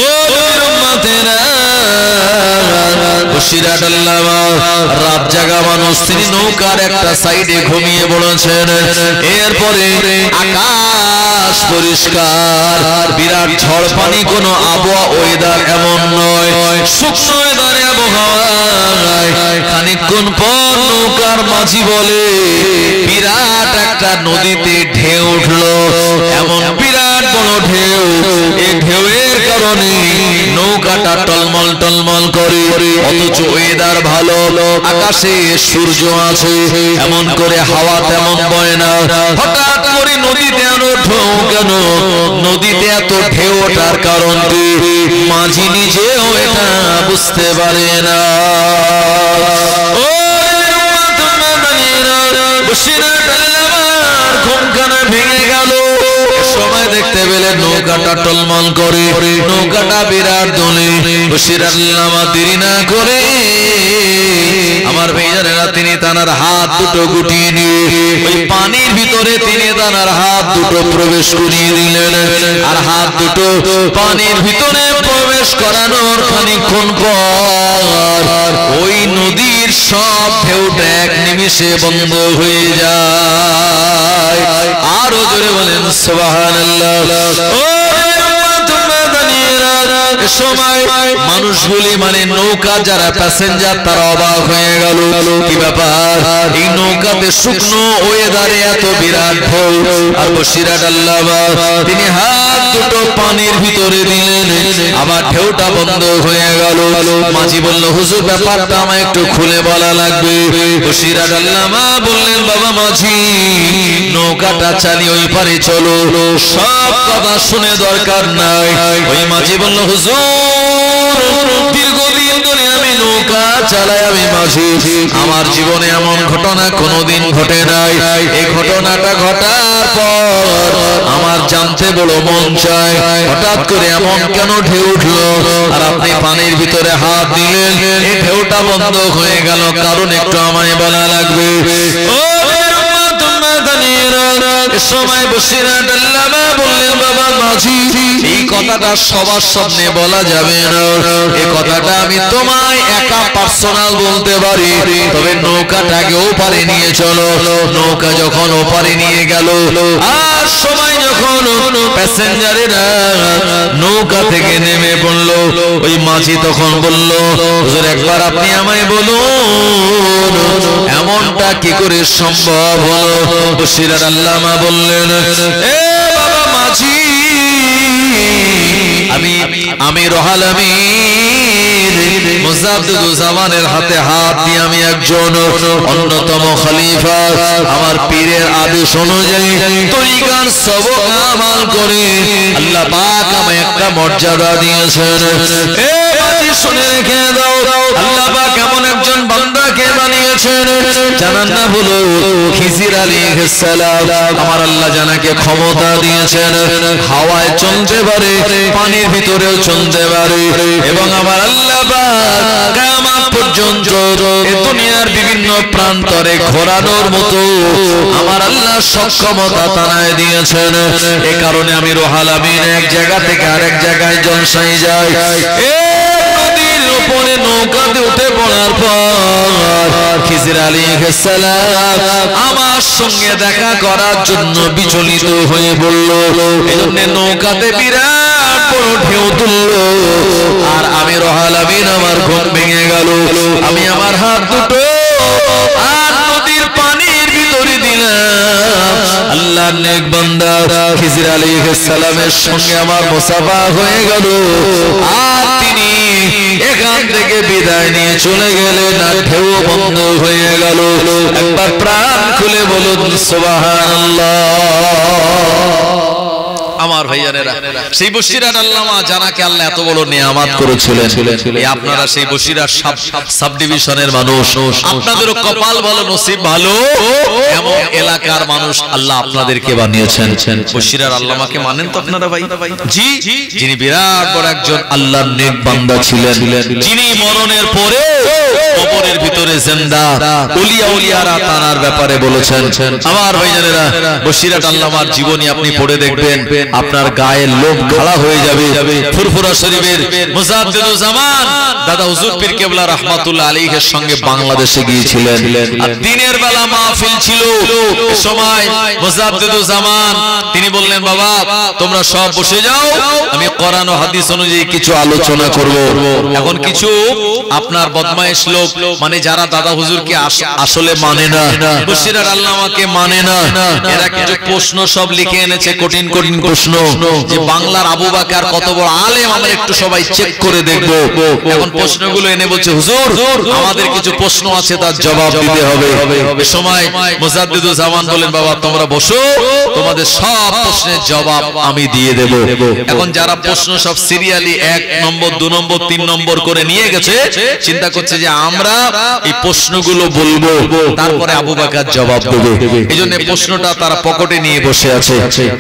ও উম্মতেরা, বসিরহাট আল্লামা রাত জাগা মানুষ, তিনি নৌকার একটা সাইডে ঘুমিয়ে পড়েছেন। এরপরে আকাশ পরিষ্কার, বিরাট ঝড় পানি, কোনো আবহাওয়া ওয়েদার এমন নয়, শুকনো ওয়েদারে আবহাওয়ায় খানিকক্ষণ পর নৌকার মাঝি বলে বিরাট একটা নদীতে ঢেউ উঠলো, এমন বিরাট বড় ঢেউ, এই ঢেউয়ের কারণে নৌকাটা টলমল টলমল করে, অথচ ওয়েদার ভালো, আকাশে সূর্য আছে, এমন করে হাওয়া তেমন বয় না। হঠাৎ করে নদীতে এত ঢেউ কেন? নদীতে এত ঢেউ ওঠার কারণ কি? মাঝি নিজেও এটা বুঝতে পারে না। ঘুমখানা ভেঙে গেল, সময় দেখতে পেলে নৌকাটা টলমল করে, নৌকাটা বিরাট দোলে। বসিরহাট আল্লামা দেরি না করে আমার ভাইজানেরা তিনি তানার হাত দুটো গুটিয়ে নিয়ে ওই পানির ভিতরে তিনি তানার হাত দুটো প্রবেশ করিয়ে দিলেন। আর হাত দুটো পানির ভিতরে প্রবেশ করানোর খানিকক্ষণ পর ওই নদীর সব ঢেউটা এক নিমিষে বন্ধ হয়ে যায়। আরো জোরে বলেন সুবহানাল্লাহ। সময় মানুষগুলি মানে নৌকা যারা প্যাসেঞ্জার তারা অবাক হয়ে গেল, কি ব্যাপার, এই নৌকাতে শুকনো ওয়েদারে এত বিরাট ঢেউ। আর বসিরহাট আল্লামা তিনি হাত দুটো পানির ভিতরে দিলেন, আবার ঢেউটা বন্ধ হয়ে গেল। মাঝি বলল, হুজুর ব্যাপারটা আমায় একটু খুলে বলা লাগবে। বসিরহাট আল্লামা বললেন, বাবা মাঝি, নৌকাটা চালিয়ে ওই পারে চলো, সব কথা শুনে দরকার নাই। ওই মাঝি বলল, হুজুর দীর্ঘদিন ধরে আমি নৌকা চালাই, আমি মাঝি, আমার জীবনে এমন ঘটনা কোনোদিন ঘটে নাই। এই ঘটনাটা ঘটার পর আমার জানতে বড় মন চায়, হঠাৎ করে এমন কেন ঢেউ উঠলো? আর আপনি পানির ভিতরে হাত দিলেন, এই ঢেউটা বন্ধ হয়ে গেল, কারণ একটু আমায় বলা লাগবে। সময় বসিরহাট আল্লামা বললেন, বাবা মাঝি, এই কথাটা সবার সামনে বলা যাবে না, এই কথাটা আমি তোমায় একা পার্সোনাল বলতে পারি, তবে নৌকাটাকে ওপারে নিয়ে চলো। নৌকা যখন ওপারে নিয়ে গেল, আর সময় যখন প্যাসেঞ্জারেরা নৌকা থেকে নেমে পড়লো, ওই মাঝি তখন বলল, হুজুর একবার আপনি আমায় বলুন এমনটা কি করে সম্ভব হলো? বসিরহাট আল্লামা বললেন, এ বাবা মাঝি, আমি রোহাল আমিন মুজাদ্দিদুজ্জামানের হাতে হাত দিয়ে আমি একজন অন্যতম খলিফা, আমার পীরের আদেশ অনুযায়ী তরিকার সবক আমল করে আল্লাহ পাক আমায় একটা মর্যাদা দিয়েছেন। এ মাঝি শুনে রেখে দাও, আল্লাহ পাক এমন একজন বান্দাকে বানিয়েছেন, জানান না হলো খিজির আলাইহিস সালাম। আমার আল্লাহ জানাকে ক্ষমতা দিয়েছেন, হাওয়ায় চলতে পারে, পানির ভিতরেও চলতে পারে, এবং আমার আল্লাহ পাক কিয়ামত পর্যন্ত এই দুনিয়ার বিভিন্ন প্রান্তরে ঘোরানোর মতো আমার আল্লাহ সক্ষমতা তানায় দিয়েছেন। এই কারণে আমি রোহাল আমিন এক জায়গা থেকে আরেক জায়গায় জলসায় যাই। নদীর উপরে নৌকাতে উঠে পড়ার পর খিজির আলাইহিস সালাম আমার সঙ্গে দেখা করার জন্য বিচলিত হয়ে পড়ল। এজন্য নৌকাতে বিরাট বড় ঢেউ তুলল, আর আমি রোহাল আমিন আমার ঘুম ভেঙে গেল। আমি আমার হাত দুটো আর নদীর পানির ভিতরে দিলাম। আল্লাহর নেক বান্দা খিজির আলাইহিস সালামের সঙ্গে আমার মুসাফা হয়ে গেল, আর তিনি এখান থেকে বিদায় নিয়ে চলে গেলেন, আর ঢেউ বন্ধ হয়ে গেল। একবার প্রাণ খুলে বলুন সুবহানাল্লাহ। আমার ভাইয়ানেরা, সেই বসিরহাট আল্লামা জানাকে আল্লাহ এত বড় নিয়ামত করেছিলেন। আপনারা সেই বসিরহাট সাব ডিভিশনের মানুষ, আপনাদেরও কপাল ভালো, নসিব ভালো, এমন এলাকার মানুষ আল্লাহ আপনাদেরকে বানিয়েছেন। বসিরহাট আল্লামাকে মানেন তো আপনারা ভাই? জি, যিনি বিরাট বড় একজন আল্লাহর নেক বান্দা ছিলেন, যিনি মরণের পরে কবরের ভিতরে জিন্দা ওলিয়া উলিয়ারা তার ব্যাপারে বলেছেন। আমার ভাইজানেরা, বসিরহাট আল্লামার জীবনী আপনি পড়ে দেখবেন, আপনার গায়ের লোম খাড়া হয়ে যাবে। ফুরফুরা শরীফের মুজাদ্দিদুজ্জামান দাদা হুজুর পীর কেবলা রাহমাতুল্লাহ আলাইহির সঙ্গে বাংলাদেশে গিয়েছিলেন, আর দিনের বেলা মাহফিল ছিল। এই সময় মুজাদ্দিদুজ্জামান তিনি বললেন, বাবা তোমরা সব বসে যাও, আমি কোরআন ও হাদিস অনুযায়ী কিছু আলোচনা করব। এখন কিছু আপনার বদমাইশ লোক, মানে যারা দাদা হুজুরকে আসলে মানে না, বসিরহাট আল্লামাকে মানে না, এরা কিছু প্রশ্ন সব লিখে এনেছে, কঠিন কঠিন প্রশ্ন, যে বাংলার আবু বকর কত বড় আলেম, আমরা একটু সবাই চেক করে দেখব। এখন প্রশ্নগুলো এনে বলছে, হুজুর আমাদের কিছু প্রশ্ন আছে, তার জবাব দিতে হবে। এই সময় মুজাদ্দিদুজ্জামান বলেন, বাবা তোমরা বসো, তোমাদের সব প্রশ্নের জবাব আমি দিয়ে দেব। এখন যারা প্রশ্ন সব সিরিয়ালি 1 নম্বর 2 নম্বর 3 নম্বর করে নিয়ে গেছে, চিন্তা করছে যে আমরা এই প্রশ্নগুলো বলবো, তারপরে আবু বকর জবাব দেবে। এইজন্য প্রশ্নটা তারা পকেটে নিয়ে বসে আছে।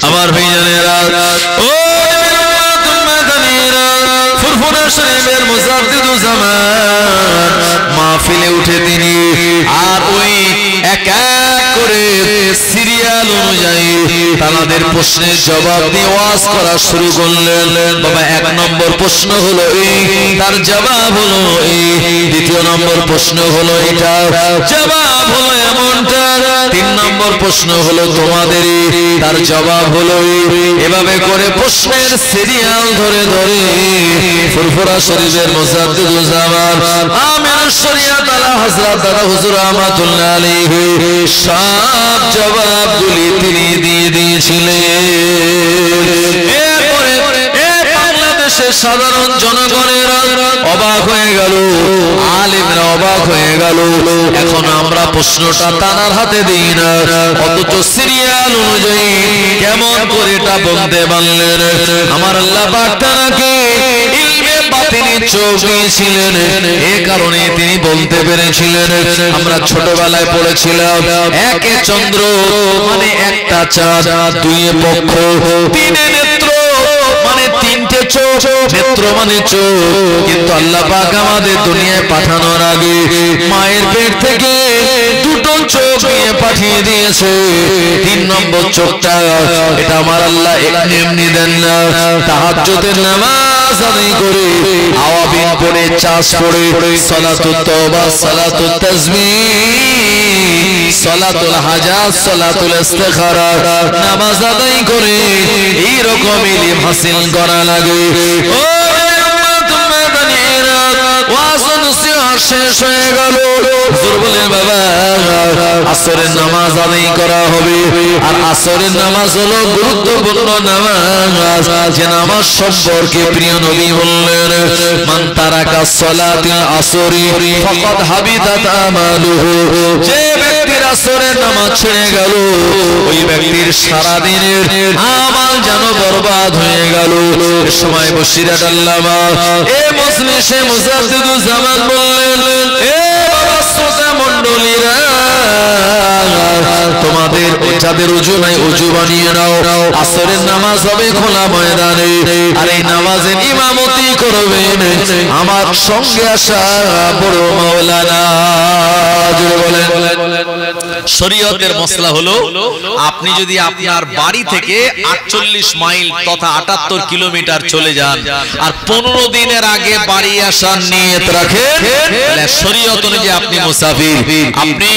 আমার ভাইজানেরা, ও ফুরফুরা শরীফের মুজাদ্দিদুজ্জামান মাহফিলে উঠে তিনি আর ওই এক এক করে সিরিয়াল অনুযায়ী তাদের প্রশ্নের জবাব দিয়ে ওয়াজ করা শুরু করলেন। বাবা 1 নম্বর প্রশ্ন হলো এই, তার জবাব হলো এই। 2 নম্বর প্রশ্ন হলো এটা, জবাব হলো এমনটা। 3 নম্বর প্রশ্ন হলো তোমাদের, তার জবাব হলো এই। এভাবে করে প্রশ্নের সিরিয়াল ধরে ধরে ফুরফুরা শরীফের মুজাদ্দিদুজ্জামান আমির শরিয়ত আলা হযরত দাদা হুজুর রাহমাতুল্লাহ আলাইহি সব জবাবগুলি তিনি দিয়ে দিয়েছিলেন। এরপরে বাংলাদেশের সাধারণ জনগণেরা অবাক হয়ে গেল, আলেমরা অবাক হয়ে গেল। এখন আমরা প্রশ্নটা তানার হাতে দিই না, অথচ সিরিয়াল অনুযায়ী কেমন করে এটা বলতে পারলেন। আমার আল্লাহ পাক তাকে ইলমে বাতিনি চোখ দিয়েছিলেন, এই কারণে তিনি বলতে পেরেছিলেন। আমরা ছোটবেলায় পড়েছিলাম, একে চন্দ্র মানে একটা চাঁদ, 2 পক্ষ, 3 নেত্র মানে 3টে চোখ, নেত্র মানে চোখ। কিন্তু আল্লাহ পাক আমাদের দুনিয়ায় পাঠানোর আগে মায়ের পেট থেকে 2টো চোখ নিয়ে পাঠিয়ে দিয়েছে। 3 নম্বর চোখটা এটা আমার আল্লাহ এমনি দেন না, তাহাজ্জুদের নামাজ আদায় করে, আওয়াবিন পড়ে, চাষ পড়ে, সালাতুত তাওবা, সালাতুত তাসবিহ, সালাতুল হাজাত, সালাতুল ইস্তিখারা নামাজ আদায় করে এই রকম ইলম হাসিল করা লাগে। ও শেষ হয়ে গেল, হুজুর বলেন বাবা আসরের নামাজ আদায় করা হবে। আর আসরের নামাজ হলো গুরুত্বপূর্ণ নামাজ, যে নামাজ সম্পর্কে প্রিয় নবী বললেন, মান তারাকা সালাতিল আসরি ফাকাদ হাবিতাত আমালুহু, যে ব্যক্তির আসরের নামাজ ছেড়ে গেল, ওই ব্যক্তির সারা দিনের আমল যেন বরবাদ হয়ে গেল। এই সময় বসিরহাট আল্লামা এ মজলিসে মুজাদ্দিদুজ্জামান বললেন, এ বাবা শ্রোতা মণ্ডলীরা, তোমাদের যাদের ওযু নাই ওযু বানিয়ে নাও, আসরের নামাজ হবে খোলা ময়দানে, আর এই নামাজের ইমামতি করবেন আমার সঙ্গে আসা বড় মাওলানা। বলেন, শরীয়তের মসলা হলো, আপনি যদি আপনার বাড়ি থেকে 48 মাইল তথা 78 কিলোমিটার চলে যান, আর 15 দিনের আগে বাড়ি আসার নিয়ত রাখেন, তাহলে শরীয়ত অনুযায়ী আপনি মুসাফির। আপনি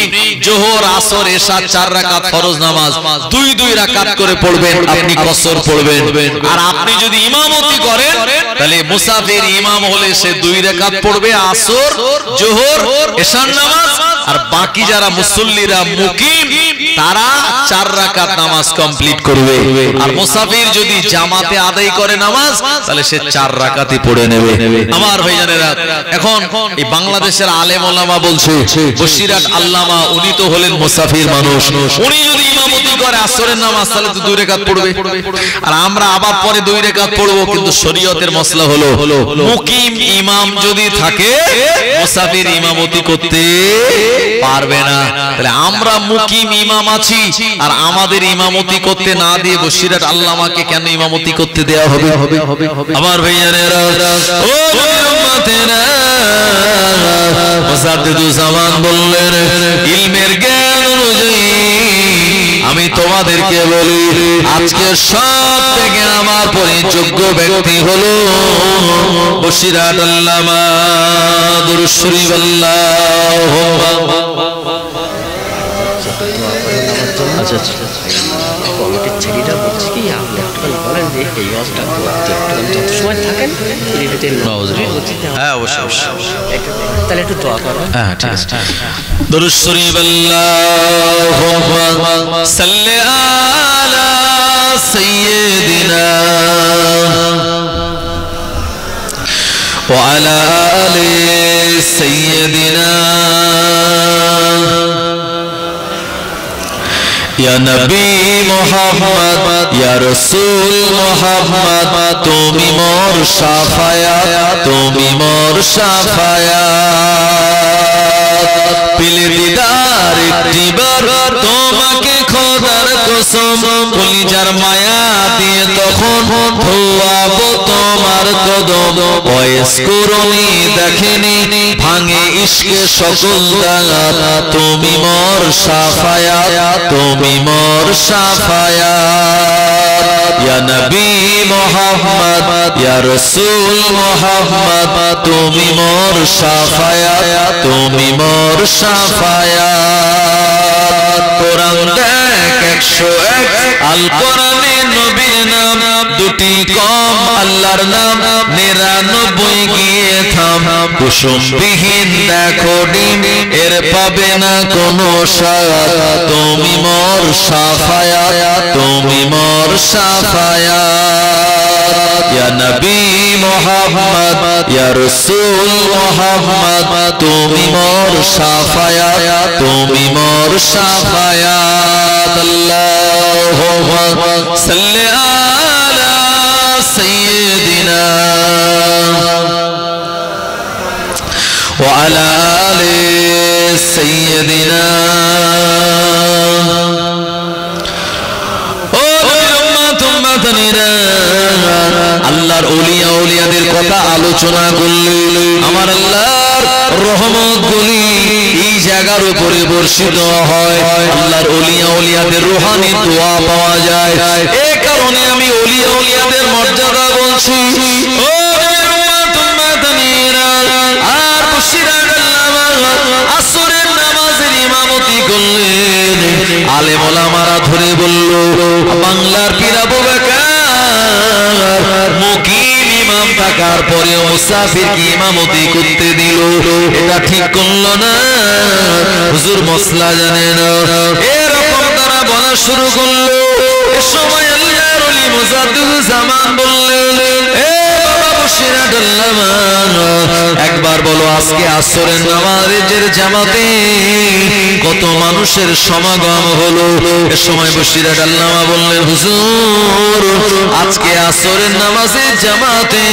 যোহর, আসর, এশা 4 রাকাত ফরজ নামাজ 2 রাকাত করে পড়বেন, আপনি কসর পড়বেন। আর আপনি যদি ইমামতি করেন, তাহলে মুসাফির ইমাম হলে সে 2 রাকাত পড়বে আসর, যোহর, এশার নামাজ, আর বাকি যারা মুসল্লিরা মুকিম তারা 4 রাকাত নামাজ কমপ্লিট করবে। আর মুসাফির যদি জামাতে আদায় করে নামাজ, তাহলে সে 4 রাকাতই পড়ে নেবে। আমার ভাইজানেরা, এখন এই বাংলাদেশের আলেম ওলামা বলছে, বসিরহাট আল্লামা উনি তো হলেন মুসাফির মানুষ, উনি যদি ইমামতি করে আসরের নামাজ, তাহলে তো 2 রাকাত পড়বে, আর আমরা আবার পরে 2 রাকাত পড়বো। কিন্তু শরীয়তের মসলা হলো, মুকিম ইমাম যদি থাকে, মুসাফির ইমামতি করতে পারবে না। তাহলে আমরা মুকিম ইমাম আছি, আর আমাদের ইমামতি করতে না দিয়ে বসিরহাট আল্লামাকে কেন ইমামতি করতে দেয়া হবে? আমার ভাইয়ারা, ও উম্মতেরা মুজাদ্দিদুজ্জামান বললেন ইলমের জ্ঞান অনুযায়ী আমি তোমাদেরকে বলি আজকে সব থেকে আমার পরিযোগ্য ব্যক্তি হলো বসিরাত আল্লামা দুরূদ শরীফ আল্লাহুম্মা আচ্ছা কমিটির ছেলেটা বলছে কি আপনি একটু বলেন যে এই ওয়াজটা যত সময় থাকেন হ্যাঁ অবশ্যই তাহলে একটু দোয়া করুন হ্যাঁ ঠিক আছে দুরূদ শরীফ আল্লাহুম্মা সাল্লি আলা সাইয়্যিদিনা ওয়া আলা আলি সাইয়্যিদিনা या नबी मोहम्मद या रसूल मोहम्मद तुमी मोर शाफायात तुमी मोर शाफायात पिले दीदार একটিবার তোমাকে খোদার কসম কলিজার মায়া দিয়ে তখন ধোয়াবো তোমার কদম ওয়াইস করুনি দেখেনি ভাঙে ইশকে সকল দাগাত তুমি মোর শাফায়াত তুমি মোর শাফায়াত ইয়া নবী মুহাম্মদ ইয়া রাসূল মুহাম্মদ তুমি মোর শাফায়াত তুমি মোর শাফায়াত কোরআন দেখ 101 আল কোরআনে নবীর নাম দুটি কম আল্লাহর নাম 99 গিয়ে থাম কুসুমবিহীন দেখো ডিম এর পাবে না কোনো স্বাদ তুমি মোর শাফায়াত তুমি মোর শাফায়াত ইয়া নবী মুহাম্মদ ইয়া রাসূল মুহাম্মদ তুমি মোর শাফায়াত তুমি মোর শাফায়াত আল্লাহুম্মা সাল্লি আলা সাইয়্যিদিনা ওয়া আলা আলি সাইয়্যিদিনা ও উম্মতনিরা আল্লাহর ওলিয়া ওলিয়াদের কথা আলোচনা করলে আমার আল্লাহর রহমতগুলি এই জায়গার উপরে বর্ষিত হয় আল্লাহর ওলিয়া ওলিয়াদের রূহানি দোয়া পাওয়া যায় এই কারণে আমি ওলিয়া ওলিয়াদের মর্যাদা বলছি ও উম্মতনিরা আর বসিরাত আল্লামা আসরের নামাজের ইমামতি করলেন আলেম ওলামারা ধরে বলল বাংলার পীর আবু বকর মুকিম ইমাম থাকার পরে মুসাফির কি ইমামতি করতে দিল এটা ঠিক করলো না হুজুর মসলা জানে না এরকম তারা বলা শুরু করলো এ সময় আল্লাহর ওলি মুজাদ্দিদুজ্জামান বললেন এ বাবা বসিরাত আল্লামা একবার বলো আজকে আসরের নামাজের জামাতে কত মানুষের সমাগম হলো এ সময় বসিরাত আল্লামা বললেন হুজুর আজকে আসরের নামাজের জামাতে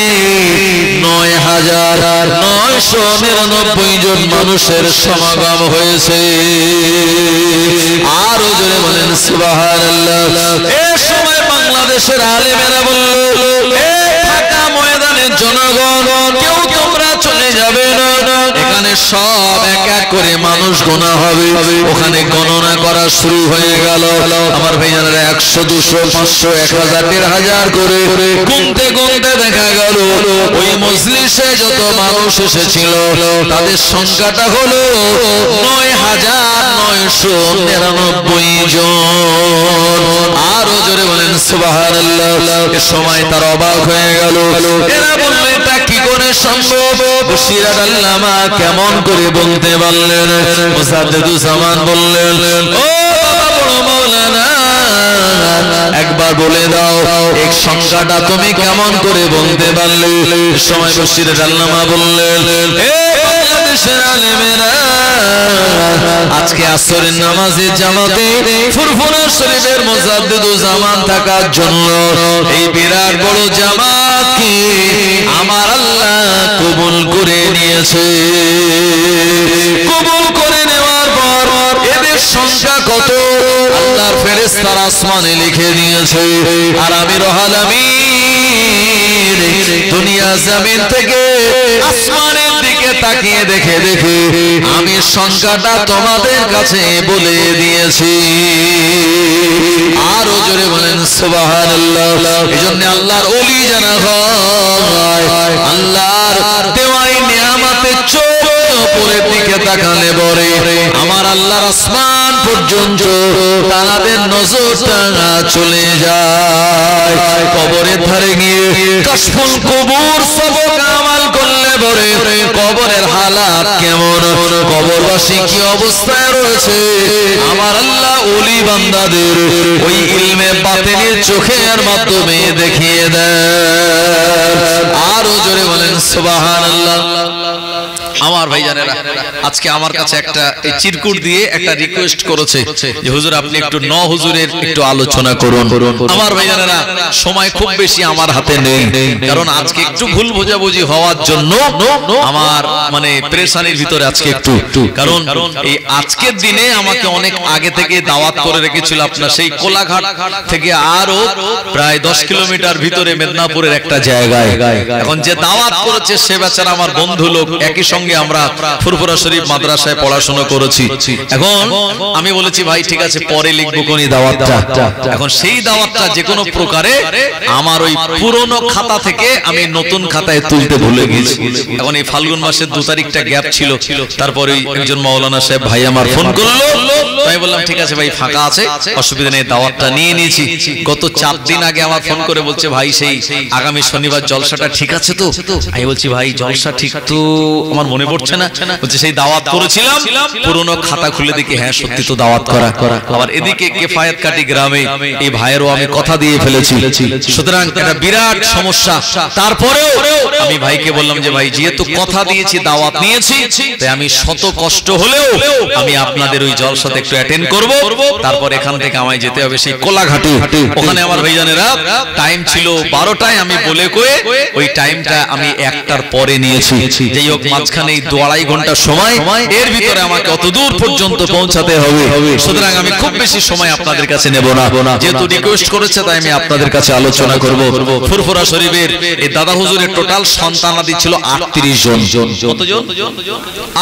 ৯৯৯৯ জন মানুষের সমাগম হয়েছে আরো জোরে বলেন সুবহানাল্লাহ এ সময় বাংলাদেশের আলেমেরা বলল এ ঢাকা ময়দানের জনগণ কেউ তোমরা চলে যাবে না এখানে সব এক এক করে মানুষ গোনা হবে ওখানে গণনা করা শুরু হয়ে গেল আমার ভাইজানেরা 100 200 500 1000 1500 করে গুনতে গুনতে দেখা গেল ওই মজলিসে যত মানুষ এসেছিল তাদের সংখ্যাটা হলো ৯৯৯৯ জন আরো জোরে বলেন সুবহানাল্লাহ এ সময় তার অবাক হয়ে গেল এরা বলল এটা কি করে সম্ভব বসিরাত আল্লামা কেমন করে বলতে পারলেন মুজাদ্দিদুজ্জামান বললেন ও বাবা বড় মাওলানা একবার বলে দাও এক সংখ্যাটা তুমি কেমন করে বলতে পারলে সময় বসিরাত আল্লামা বললেন এ বাংলাদেশের আলেমেরা আজকে আসরের নামাজের জামাতে ফুরফুরা শরীফের মুজাদ্দিদুজ্জামান থাকার জন্য এই বিরাট বড় জামাতকে আমার আল্লাহ কবুল করে নিয়েছে কবুল করে নেওয়ার পর এদের সংখ্যা কত আল্লাহর ফেরেশতারা আসমানে লিখে দিয়েছে আর আমি রব্বুল আলামিন দুনিয়া জমিন থেকে আসমানের দিকে তাকিয়ে দেখে দেখে আমি সংখ্যাটা তোমাদের কাছে বলে দিয়েছি। আরো জোরে বলেন সুবহানাল্লাহ। এজন্য আল্লাহর ওলি জানা হয়, আল্লাহর দেওয়াই নিয়ামতের চোখ উপরের দিকে তাকালে পরে আমার আল্লাহর আসমান পর্যন্ত তাদের নজরটা চলে যায়। কবরের ধারে গিয়ে কাশফুল কবর সবক আমাল করলে পরে কবরের হালাত কেমন, কবরবাসী কি অবস্থায় রয়েছে আমার আল্লাহ ওলি বান্দাদের ওই ইলমে বাতিনের চোখের মাধ্যমে দেখিয়ে দেন। আরো জোরে বলেন সুবহানাল্লাহ। আমার ভাইজানেরা, আজকে আমার কাছে একটা এই চিরকুট দিয়ে একটা রিকোয়েস্ট করেছে যে হুজুর আপনি একটু হুজুরের একটু আলোচনা করুন। আমার ভাইজানেরা, সময় খুব বেশি আমার হাতে নেই, কারণ আজকে একটু ভুল বোঝাবুঝি হওয়ার জন্য আমার মানে প্রেসানির ভিতরে আজকে একটু, কারণ এই আজকের দিনে আমাকে অনেক আগে থেকে দাওয়াত করে রেখেছিল আপনার সেই কোলাঘাট থেকে আরো প্রায় 10 কিলোমিটার ভিতরে মেদিনীপুরের একটা জায়গায়। এখন যে দাওয়াত করেছে সে বেচারা আমার বন্ধু লোক, একই সঙ্গে আমরা ফুরফুরা শরীফ মাদ্রাসায় পড়াশোনা করেছি। এখন আমি বলেছি ভাই ঠিক আছে পরে লিখবো কোন দাওয়াতটা। এখন সেই দাওয়াতটা যে কোনো প্রকারে আমার ওই পুরনো খাতা থেকে আমি নতুন খাতায় তুলতে ভুলে গেছি। এখন এই ফাল্গুন মাসের 2 তারিখটা গ্যাপ ছিল, তারপরে একজন মাওলানা সাহেব ভাই আমার ফোন করলো, আমি বললাম ঠিক আছে ভাই ফাঁকা আছে, অসুবিধা নেই, দাওয়াতটা নিয়ে নিয়েছি। গত 4 দিন আগে আমার ফোন করে বলছে ভাই সেই আগামী শনিবার জলসাটা ঠিক আছে তো? আমি বলছি ভাই জলসা ঠিক তো আমার মনে পড়ছে না। বলছে সেই দাওয়াত করেছিলাম, পুরনো খাতা খুলে দেখি হ্যাঁ সত্যি তো দাওয়াত করা। আবার এদিকে কেফায়েত কাটি গ্রামে এই ভাইয়েরও আমি কথা দিয়ে ফেলেছি, সুতরাং এটা বিরাট সমস্যা। তারপরেও আমি ভাইকে বললাম যে ভাই যেহেতু কথা দিয়েছি দাওয়াত নিয়েছি, তাই আমি শত কষ্ট হলেও আমি আপনাদের ওই জলসাতে একটু অ্যাটেন্ড করব। তারপর এখান থেকে আমায় যেতে হবে সেই কোলাঘাটে, ওখানে আমার ভাইজানেরা টাইম ছিল 12টায়, আমি বলে কয়ে ওই টাইমটা আমি 1টার পরে নিয়েছি। যেই হোক মাঝখানে 2-2.5 ঘন্টা সময়, এর ভিতরে আমাকে অত দূর পর্যন্ত পৌঁছাতে হবে, সুতরাং আমি খুব বেশি সময় আপনাদের কাছে নেব না। যেহেতু রিকোয়েস্ট করেছে তাই আমি আপনাদের কাছে আলোচনা করব। ফুরফুরা শরীফের এই দাদা হুজুরের টোটাল সন্তানাদি ছিল 38 জন। কতজন?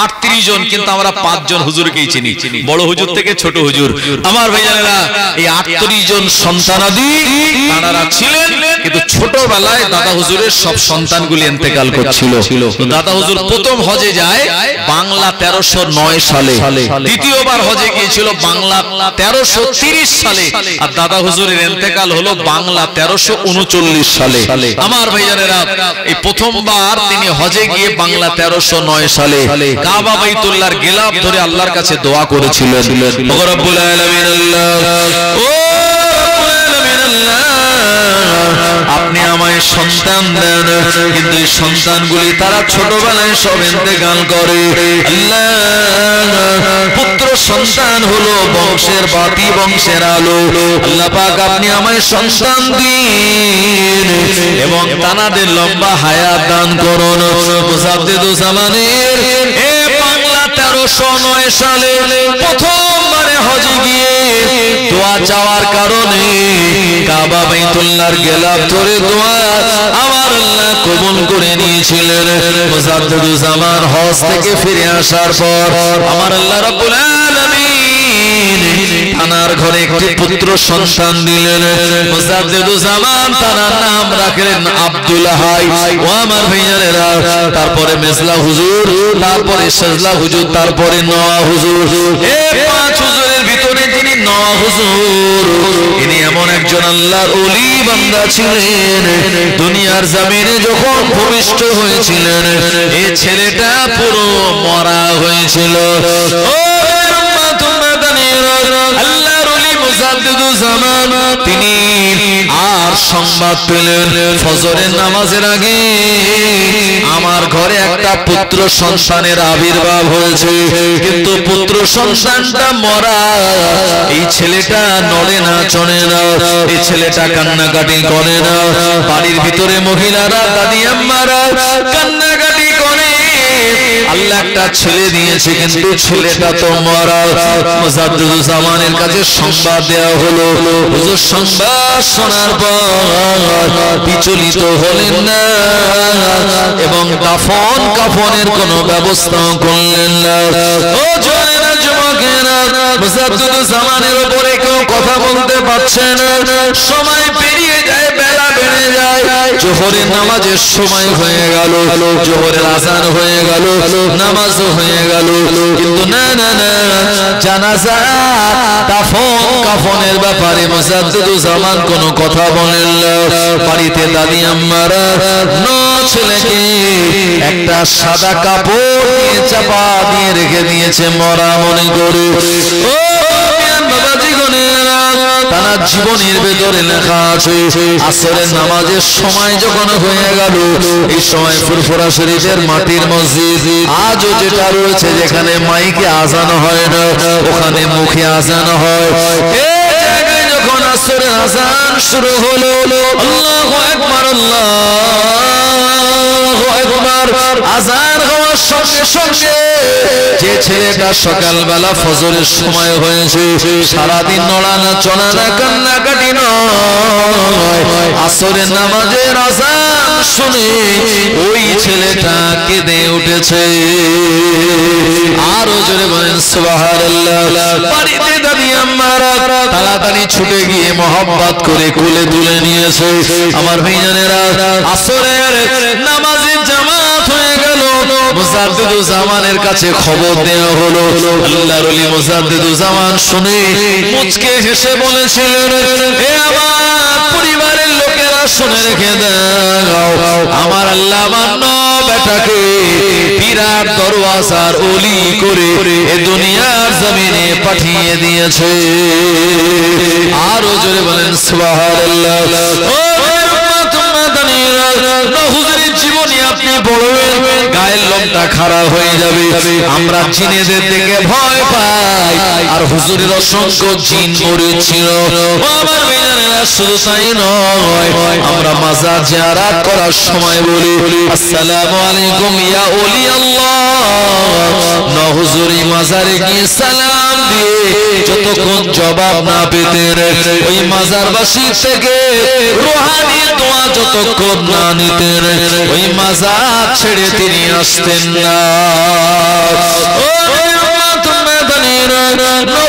38 জন, কিন্তু আমরা 5 জন হুজুরকেই চিনি, বড় হুজুর থেকে ছোট হুজুর। আমার ভাইজানেরা এই 38 জন সন্তানাদি তারা ছিলেন, কিন্তু ছোটবেলায় দাদা হুজুরের সব সন্তানগুলি ইন্তেকাল করছিল। দাদা হুজুর প্রথম হজে যায় বাংলা 1309 সালে, দ্বিতীয়বার হজে গিয়েছিল বাংলা 1330 সালে, আর দাদা হুজুরের ইন্তেকাল হলো বাংলা 1339 সালে। আমার ভাইজানেরা এই প্রথমবার তিনি হজে গিয়ে বাংলা 1309 সালে কাবা বাইতুল্লাহর গিলাফ ধরে আল্লাহর কাছে দোয়া করেছিলেন, ও রব্বুল আলামিন আল্লাহ, ও আপনি আমায় সন্তান দেন, কিন্তু এই সন্তানগুলি তারা ছোটবেলায় সব ইন্তেকাল করে। আল্লাহ পুত্র সন্তান হলো বংশের বাতি, বংশের আলো। আল্লাহ পাক আপনি আমায় সন্তান দিন এবং তানাদের লম্বা হায়াত দান করুন। মুজাদ্দিদুজ জামানের এ বাংলা 1309 সালে প্রথমবারে হজে গিয়ে দোয়া চাওয়ার কারণে কাবা বাইতুল্লাহর গিলাফ ধরে দোয়া আমার আল্লাহ কবুল করে নিয়েছিলেন। মুজাদ্দিদুজ জামান হজ থেকে ফিরে আসার পর আমার আল্লাহ রাব্বুল আলামিন তানার ঘরে একটি পুত্র সন্তান দিলেন। মুজাদ্দিদুজ জামান তার নাম রাখলেন আব্দুল হাই। ও আমার ভাইয়েরা, তারপরে মেজলা হুজুর, তারপরে সাজলা হুজুর, তারপরে নোয়া হুজুর। এই 5 হুজুরের ভিতরে যিনি নোয়া হুজুর, ইনি এমন একজন আল্লাহর ওলি বান্দা ছিলেন, দুনিয়ার জমিনে যখন ভূমিষ্ঠ হয়েছিলেন এই ছেলেটা পুরো মরা হয়েছিল। আল্লাহর ওলি মুজাদ্দিদুজ জামান তিনি আর সংবাদ পেলেন ফজরের নামাজের আগে আমার ঘরে একটা পুত্র সন্তানের আবির্ভাব হয়েছে, কিন্তু পুত্র সন্তানটা মরা। এই ছেলেটা নড়ে না, চড়ে না, এই ছেলেটা কান্নাকাটি করে না। বাড়ির ভিতরে মহিলারা, দাদি আম্মারা কান্নাকাটি করে। আল্লাহ একটা ছেলে দিয়েছে, কিন্তু ছেলেটা তো মারা। মুজাদ্দিদুজ্জামানের কাছে সংবাদ দেওয়া হলো। হুজুর সংবাদ শোনার পর বিচলিত হলেন না এবং দাফন কাফনের কোনো ব্যবস্থা করলেন না। ও জোয়ানেরা, যুবকেরা, মুজাদ্দিদুজ্জামানের উপরে কেউ কথা বলতে পারছে না। সময় পেরিয়ে যায়, বেলা বেড়ে যায়, জোহরের নামাজের সময় হয়ে গেল, জোহরের আযান হয়ে গেল, নামাজও হয়ে গেল, কিন্তু না না না, জানাজা দাফন কাফনের ব্যাপারে মুজাদ্দিদুজ্জামান কোনো কথা বলেন না। বাড়িতে দাদি আম্মারা ছেলেকে একটা সাদা কাপড় দিয়ে চাপা দিয়ে রেখে দিয়েছে মরা মনে করে। ও বাবাজি গনেরা, তারা জীবনের ভেতরে লেখা আছে আসরের নামাজের সময় যখন হয়ে গেল, এই সময় ফুরফুরা শরীফের মাটির মসজিদ আজও যেটা রয়েছে, যেখানে মাইকে আজান হয় না, ওখানে মুখে আজান হয়। এই জায়গায় যখন আসরের আজান শুরু হলো, আল্লাহু আকবার, আল্লাহু আকবার, আজান হওয়ার সঙ্গে সঙ্গে যে ছেলেটা সকালবেলা ফজরের সময় হয়েছে, সারাদিন নড়ানা চড়ানা কান্নাকাটি নয়, আসরের নামাজের আযান শুনে ওই ছেলেটা কেঁদে উঠেছে। আরো জোরে বলেন সুবহানাল্লাহ। বাড়িতে দাদি আম্মারা তাড়াতাড়ি ছুটে গিয়ে মহব্বত করে কোলে তুলে নিয়েছে। আমার ভাইজানেরা, আসরের নামাজের জামাত হয়ে গেল। মুজাদ্দিদুজ্জামানের কাছে খবর দেওয়া হলো। আল্লাহর ওলি মুজাদ্দিদুজ্জামান শুনে মুচকে হেসে বলেছিলেন, হে আমার পরিবারের লোকেরা, শুনে রেখে দাও, আমার আল্লাহ মান্য বেটাকে বিরাট দরওয়াজার ওলি করে এ দুনিয়ার জমিনে পাঠিয়ে দিয়েছে। আরো জোরে বলেন সুবহানাল্লাহ। ও হুজুরের জীবনী আপনি পড়বেন, গায়ের লোমটা খারাপ হয়ে যাবে। আমরা জিনেদের দেখে ভয় পাই, আর হুজুরের অসংখ্য জিন মরেছিল। আমার মেয়েরা, শুধু তাই নয়, আমরা মাজার জিয়ারত করার সময় বলি, আসসালামু আলাইকুম ইয়া ওলি আল্লাহ। না হুজুর, এই মাজারে গিয়ে সালাম দিয়ে যতক্ষণ জবাব না পেতেন, ওই মাজারবাসী থেকে রুহানি দোয়া যতক্ষণ না নিতেন, ওই মাজার ছেড়ে তিনি আসতেন না।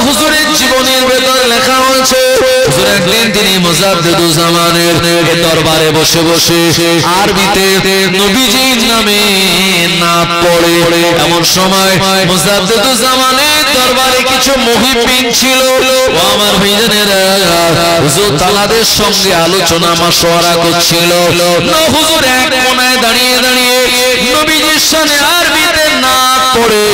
হুজুরের জীবনের ভেতর লেখা হয়েছে, হুজুর একদিন তিনি মুজাদ্দিদুজ্জামানের দরবারে বসে বসে আরবিতে নবীজির নামে না পড়ে। এমন সময় মুজাদ্দিদুজ্জামানের দরবারে কিছু মুহিব্বিন ছিল। ও আমার ভাইজানেরা, হুজুর তাদের সঙ্গে আলোচনা মাশওয়ারা করছিল। হুজুর এক কোণায় দাঁড়িয়ে দাঁড়িয়ে নবীজির সামনে আরবিতে নাত পড়ে,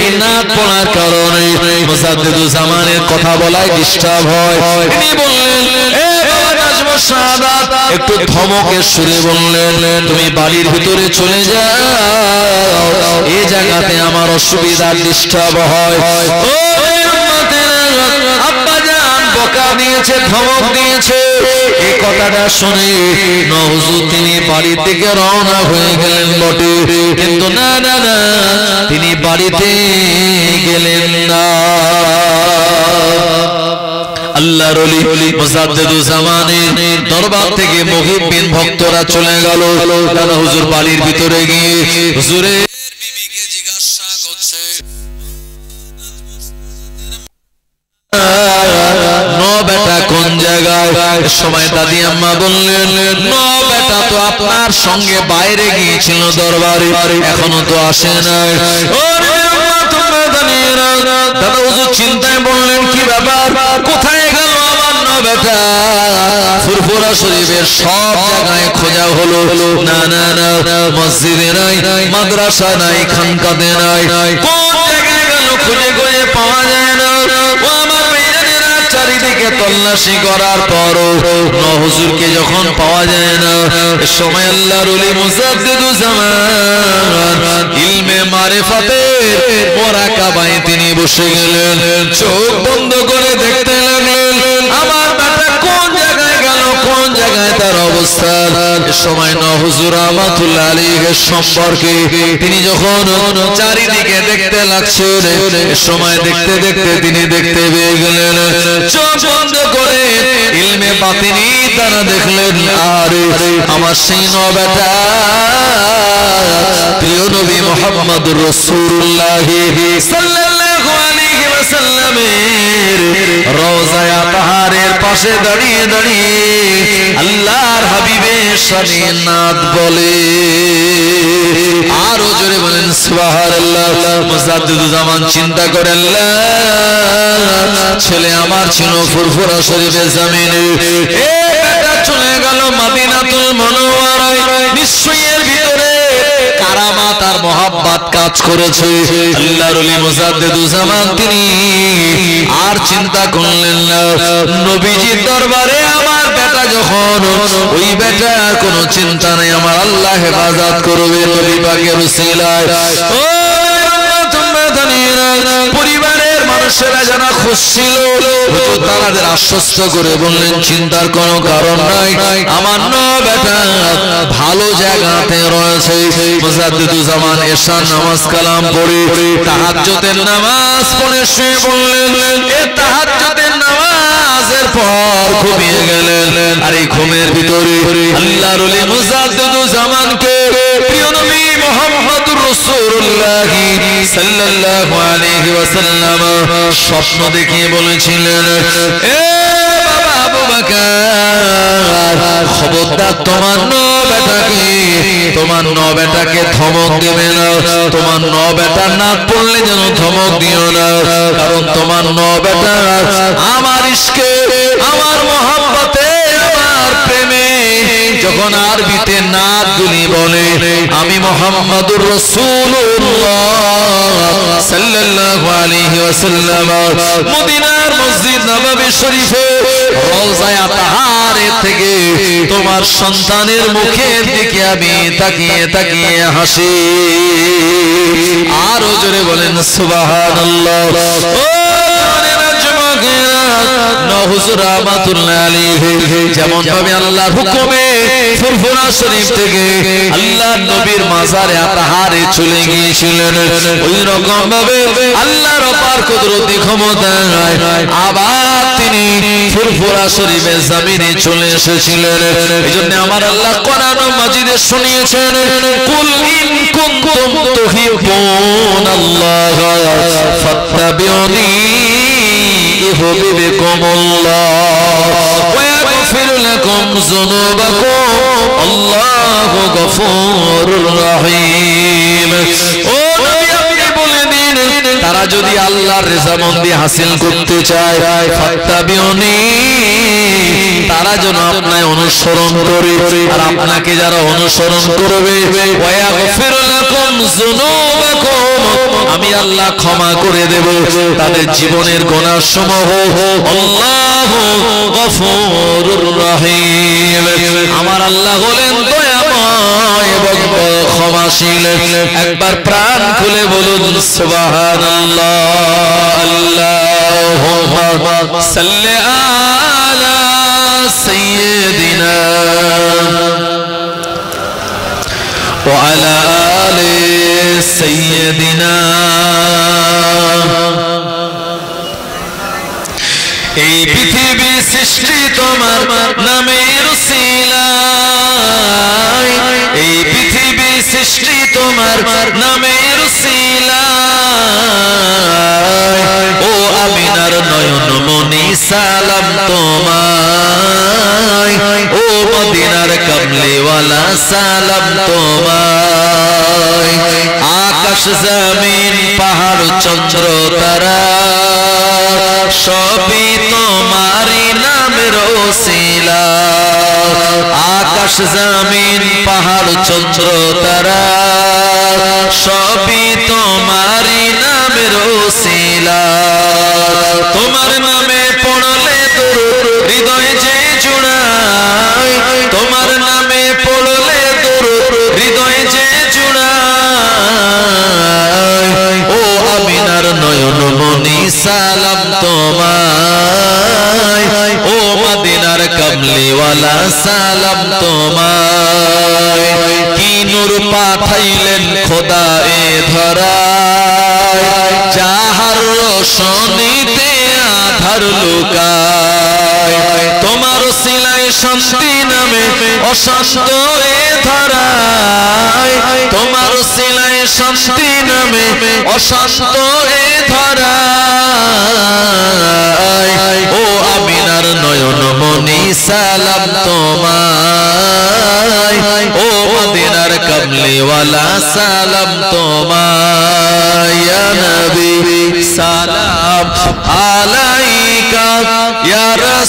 এই নাত পড়ার কারণে মুজাদ্দিদুজ্জামানের কথা বলায় ডিস্টার্ব হয়। তিনি বললেন, এ বাবা নাজমুস সাদাত, একটু ধমকের সুরে বললেন, তুমি বাড়ির ভিতরে চলে যাও, এই জায়গাতে আমার অসুবিধা, ডিস্টার্ব হয়। ও আব্বা জান বকা দিয়েছে, ধমক দিয়েছে। এই কথাটা শুনে হুজুর তিনি বাড়ির দিকে রওনা হয়ে গেলেন বটে, কিন্তু না না না, তিনি বাড়িতে গেলেন না। আল্লাহর ওলি মুজাদ্দিদুজ্জামানের দরবার থেকে মুহিব্বিন ভক্তরা চলে গেল। তারা হুজুর বাড়ির ভিতরে গিয়ে হুজুরের বিবিকে জিজ্ঞাসা করছে, বেটা কোন জায়গায়? সময় দাদি আম্মা বললেন, বেটা তো আপনার সঙ্গে বাইরে গিয়েছিল দরবারে, এখনো তো আসে নাই। দাদা হুজুর চিন্তায় বললেন, কি ব্যাপার, কোথায় গেল আমার বেটা? ফুরফুরা শরীফের সব জায়গায় খোঁজা হলো, না না না, মসজিদে নাই, মাদ্রাসা নাই, খানকাতে নাই, কোন জায়গায় গেল খুঁজে খুঁজে পাওয়া যায় না। চারিদিকে তল্লাশি করার পরও হুজুরকে যখন পাওয়া যায় না, সময় আল্লাহর ওলি মুজাদ্দিদুজ্জামান ইলমে মারিফাতের মুরাকাবায় তিনি বসে গেলেন। চোখ বন্ধ করে দেখতে লাগলেন, আমার বেটা কোন জায়গায় গেল, কোন জায়গায় তার অবস্থা অবস্থান। এ সময় নওয়াজ হুজুর রাহমাতুল্লাহ আলাইহির সম্পর্কে তিনি যখন চারিদিকে দেখতে লাগছেন, এ সময় দেখতে দেখতে তিনি দেখতে পেয়ে গেলেন, চোখ বন্ধ করে ইলমে বাতিনি তারা দেখলেন, আরে আমার সেই নবেটা প্রিয় নবী মুহাম্মদুর রাসূলুল্লাহ সাল্লাল্লাহু আলাইহি ওয়াসাল্লামের রওজায়ে আতহারের পাশে দাঁড়িয়ে দাঁড়িয়ে আল্লাহর হাবিবের শানে নাত বলে। আরো জোরে বলেন সুবহানাল্লাহ। মুজাদ্দিদুজ্জামান চিন্তা করে, আল্লাহ ছেলে আমার ছিল ফুরফুরা শরীফের জমিনে, এ বেটা চলে গেল মদিনাতুল মুনাওয়ারায়, নিশ্চয়ই এর ভিতরে কারামাত আর মহব্বত কাজ করেছে। আল্লাহর ওলি মুজাদ্দিদুজ্জামান তিনি আর চিন্তা করলেন না, নবীজির দরবারে আমার বেটা যখন, ওই বেটার কোনো চিন্তা নেই, আমার আল্লাহ হেফাজত করবে নবী পাকের উসিলায়। ও পরিবারের মানুষেরা যারা খুশ ছিল, তাদের আশ্বস্ত করে বললেন, চিন্তার কোনো কারণ নাই, আমার বেটা ভালো জায়গাতে রয়েছে। মুজাদ্দিদুজ্জামান এশার নামাজ কালাম পড়ে তাহাজ্জুদের নামাজ পড়ে শুয়ে বললেন, এ তাহাজ্জুদের নামাজের পর ঘুমিয়ে গেলেন। আর এই ঘুমের ভিতরে আল্লাহর ওলি মুজাদ্দিদুজ্জামানকে প্রিয় নবী মুহাম্মদুর রাসূলুল্লাহ সাল্লাল্লাহু আলাইহি ওয়াসাল্লাম স্বপ্ন দেখিয়ে বলেছিলেন, এ বাবা আবু বকর, খবরদার তোমার বেটাকে ধমক দেবে না, তোমার বেটার নাক পড়লে যেন ধমক দিও না, কারণ তোমার বেটা আমার ইশকে, আমার মহব্বতে, আমার প্রেমে যখন আরবিতে নাত গুলি বলে, আমি মুহাম্মদুর রাসূলুল্লাহ সাল্লাল্লাহু আলাইহি ওয়াসাল্লাম মদিনার মসজিদ নববী শরীফে রওজায়ে আতহারে থেকে তোমার সন্তানের মুখের দিকে আমি তাকিয়ে তাকিয়ে হাসি। আরো জোরে বলেন সুবহানাল্লাহ। হুজুর রাহমাতুল্লাহ আলাইহি যেমন ভাবে আল্লাহর হুকুমে ফুরফুরা শরীফ থেকে আল্লাহর নবীর মাজারে আতহারে চলে গিয়েছিলেন, ওই রকম ভাবে আল্লাহর অপার কুদরতি ক্ষমতায় আবার তিনি ফুরফুরা শরীফের জমিনে চলে এসেছিলেন। এইজন্য আমার আল্লাহ কোরআন মাজিদে শুনিয়েছেন, কুল ইন কুনতুম তুহিব্বুনাল্লাহ ফাত্তাবিউনি ইউহিব্বুকুমুল্লাহ ওয়া ইয়াগফির লাকুম যুনুবাকুম আল্লাহু গফুরুর রহিম। ও নবী আপনি বলে দিন, তারা যদি আল্লাহর রেজামন্দি হাসিল করতে চায়, ফাত্তাবিউনি, তারা যেন আপনাকে অনুসরণ করে, আর আপনাকে যারা অনুসরণ করবে, ওয়া ইয়াগফির লাকুম যুনুবাকুম, আমি আল্লাহ ক্ষমা করে দেব তাদের জীবনের গুনাহসমূহ। আল্লাহু গফুরুর রহিম, আমার আল্লাহ হলেন দয়াময় এবং ক্ষমাশীল। একবার প্রাণ খুলে বলুন সুবহানাল্লাহ। আল্লাহুম্মা সাল্লি আলা সাইয়্যিদিনা ওয়া আলা আলি সাইয়্যিদিনা। এই পৃথিবী সৃষ্টি তোমার নামের উসিলায়, এই পৃথিবী সৃষ্টি তোমার নামের উসিলায়, ও আমিনার নয়ন মনি সালাম তোমায়, ও মদিনার কমলিওয়ালা সালাম তোমায়। আকাশ জমিন পাহাড় চন্দ্র তারা সবই তোমারি নামের ওসিলা। আকাশ জমিন পাহাড় চন্দ্র তারা সবই তোমারি নামের ওসিলা। তোমার নামে পড়লে দরুদ হৃদয় যে জুড়ায়, তোমার নামে পড়লে দরুদ হৃদয় যে জুড়ায়, ও আমিনার নয়ন মনি সালাম তোমায়, ও মদিনার কমলিওয়ালা সালাম তোমায় কি নূর পাঠাইলেন খোদা এ ধরায় যাহার রোশনীতে আধার লুকায় তোমার ওসিলায় শান্তি নামে অশান্ত এ ধরায় তোমার ওসিলায় শান্তি নামে অশান্ত এ ধরায় ও আমিনার নয়ন মনি সালাম তোমায় ও মদিনার কমলিওয়ালা সালাম তোমায় ইয়া নবী সালাম আলাইকা ইয়া রাসূল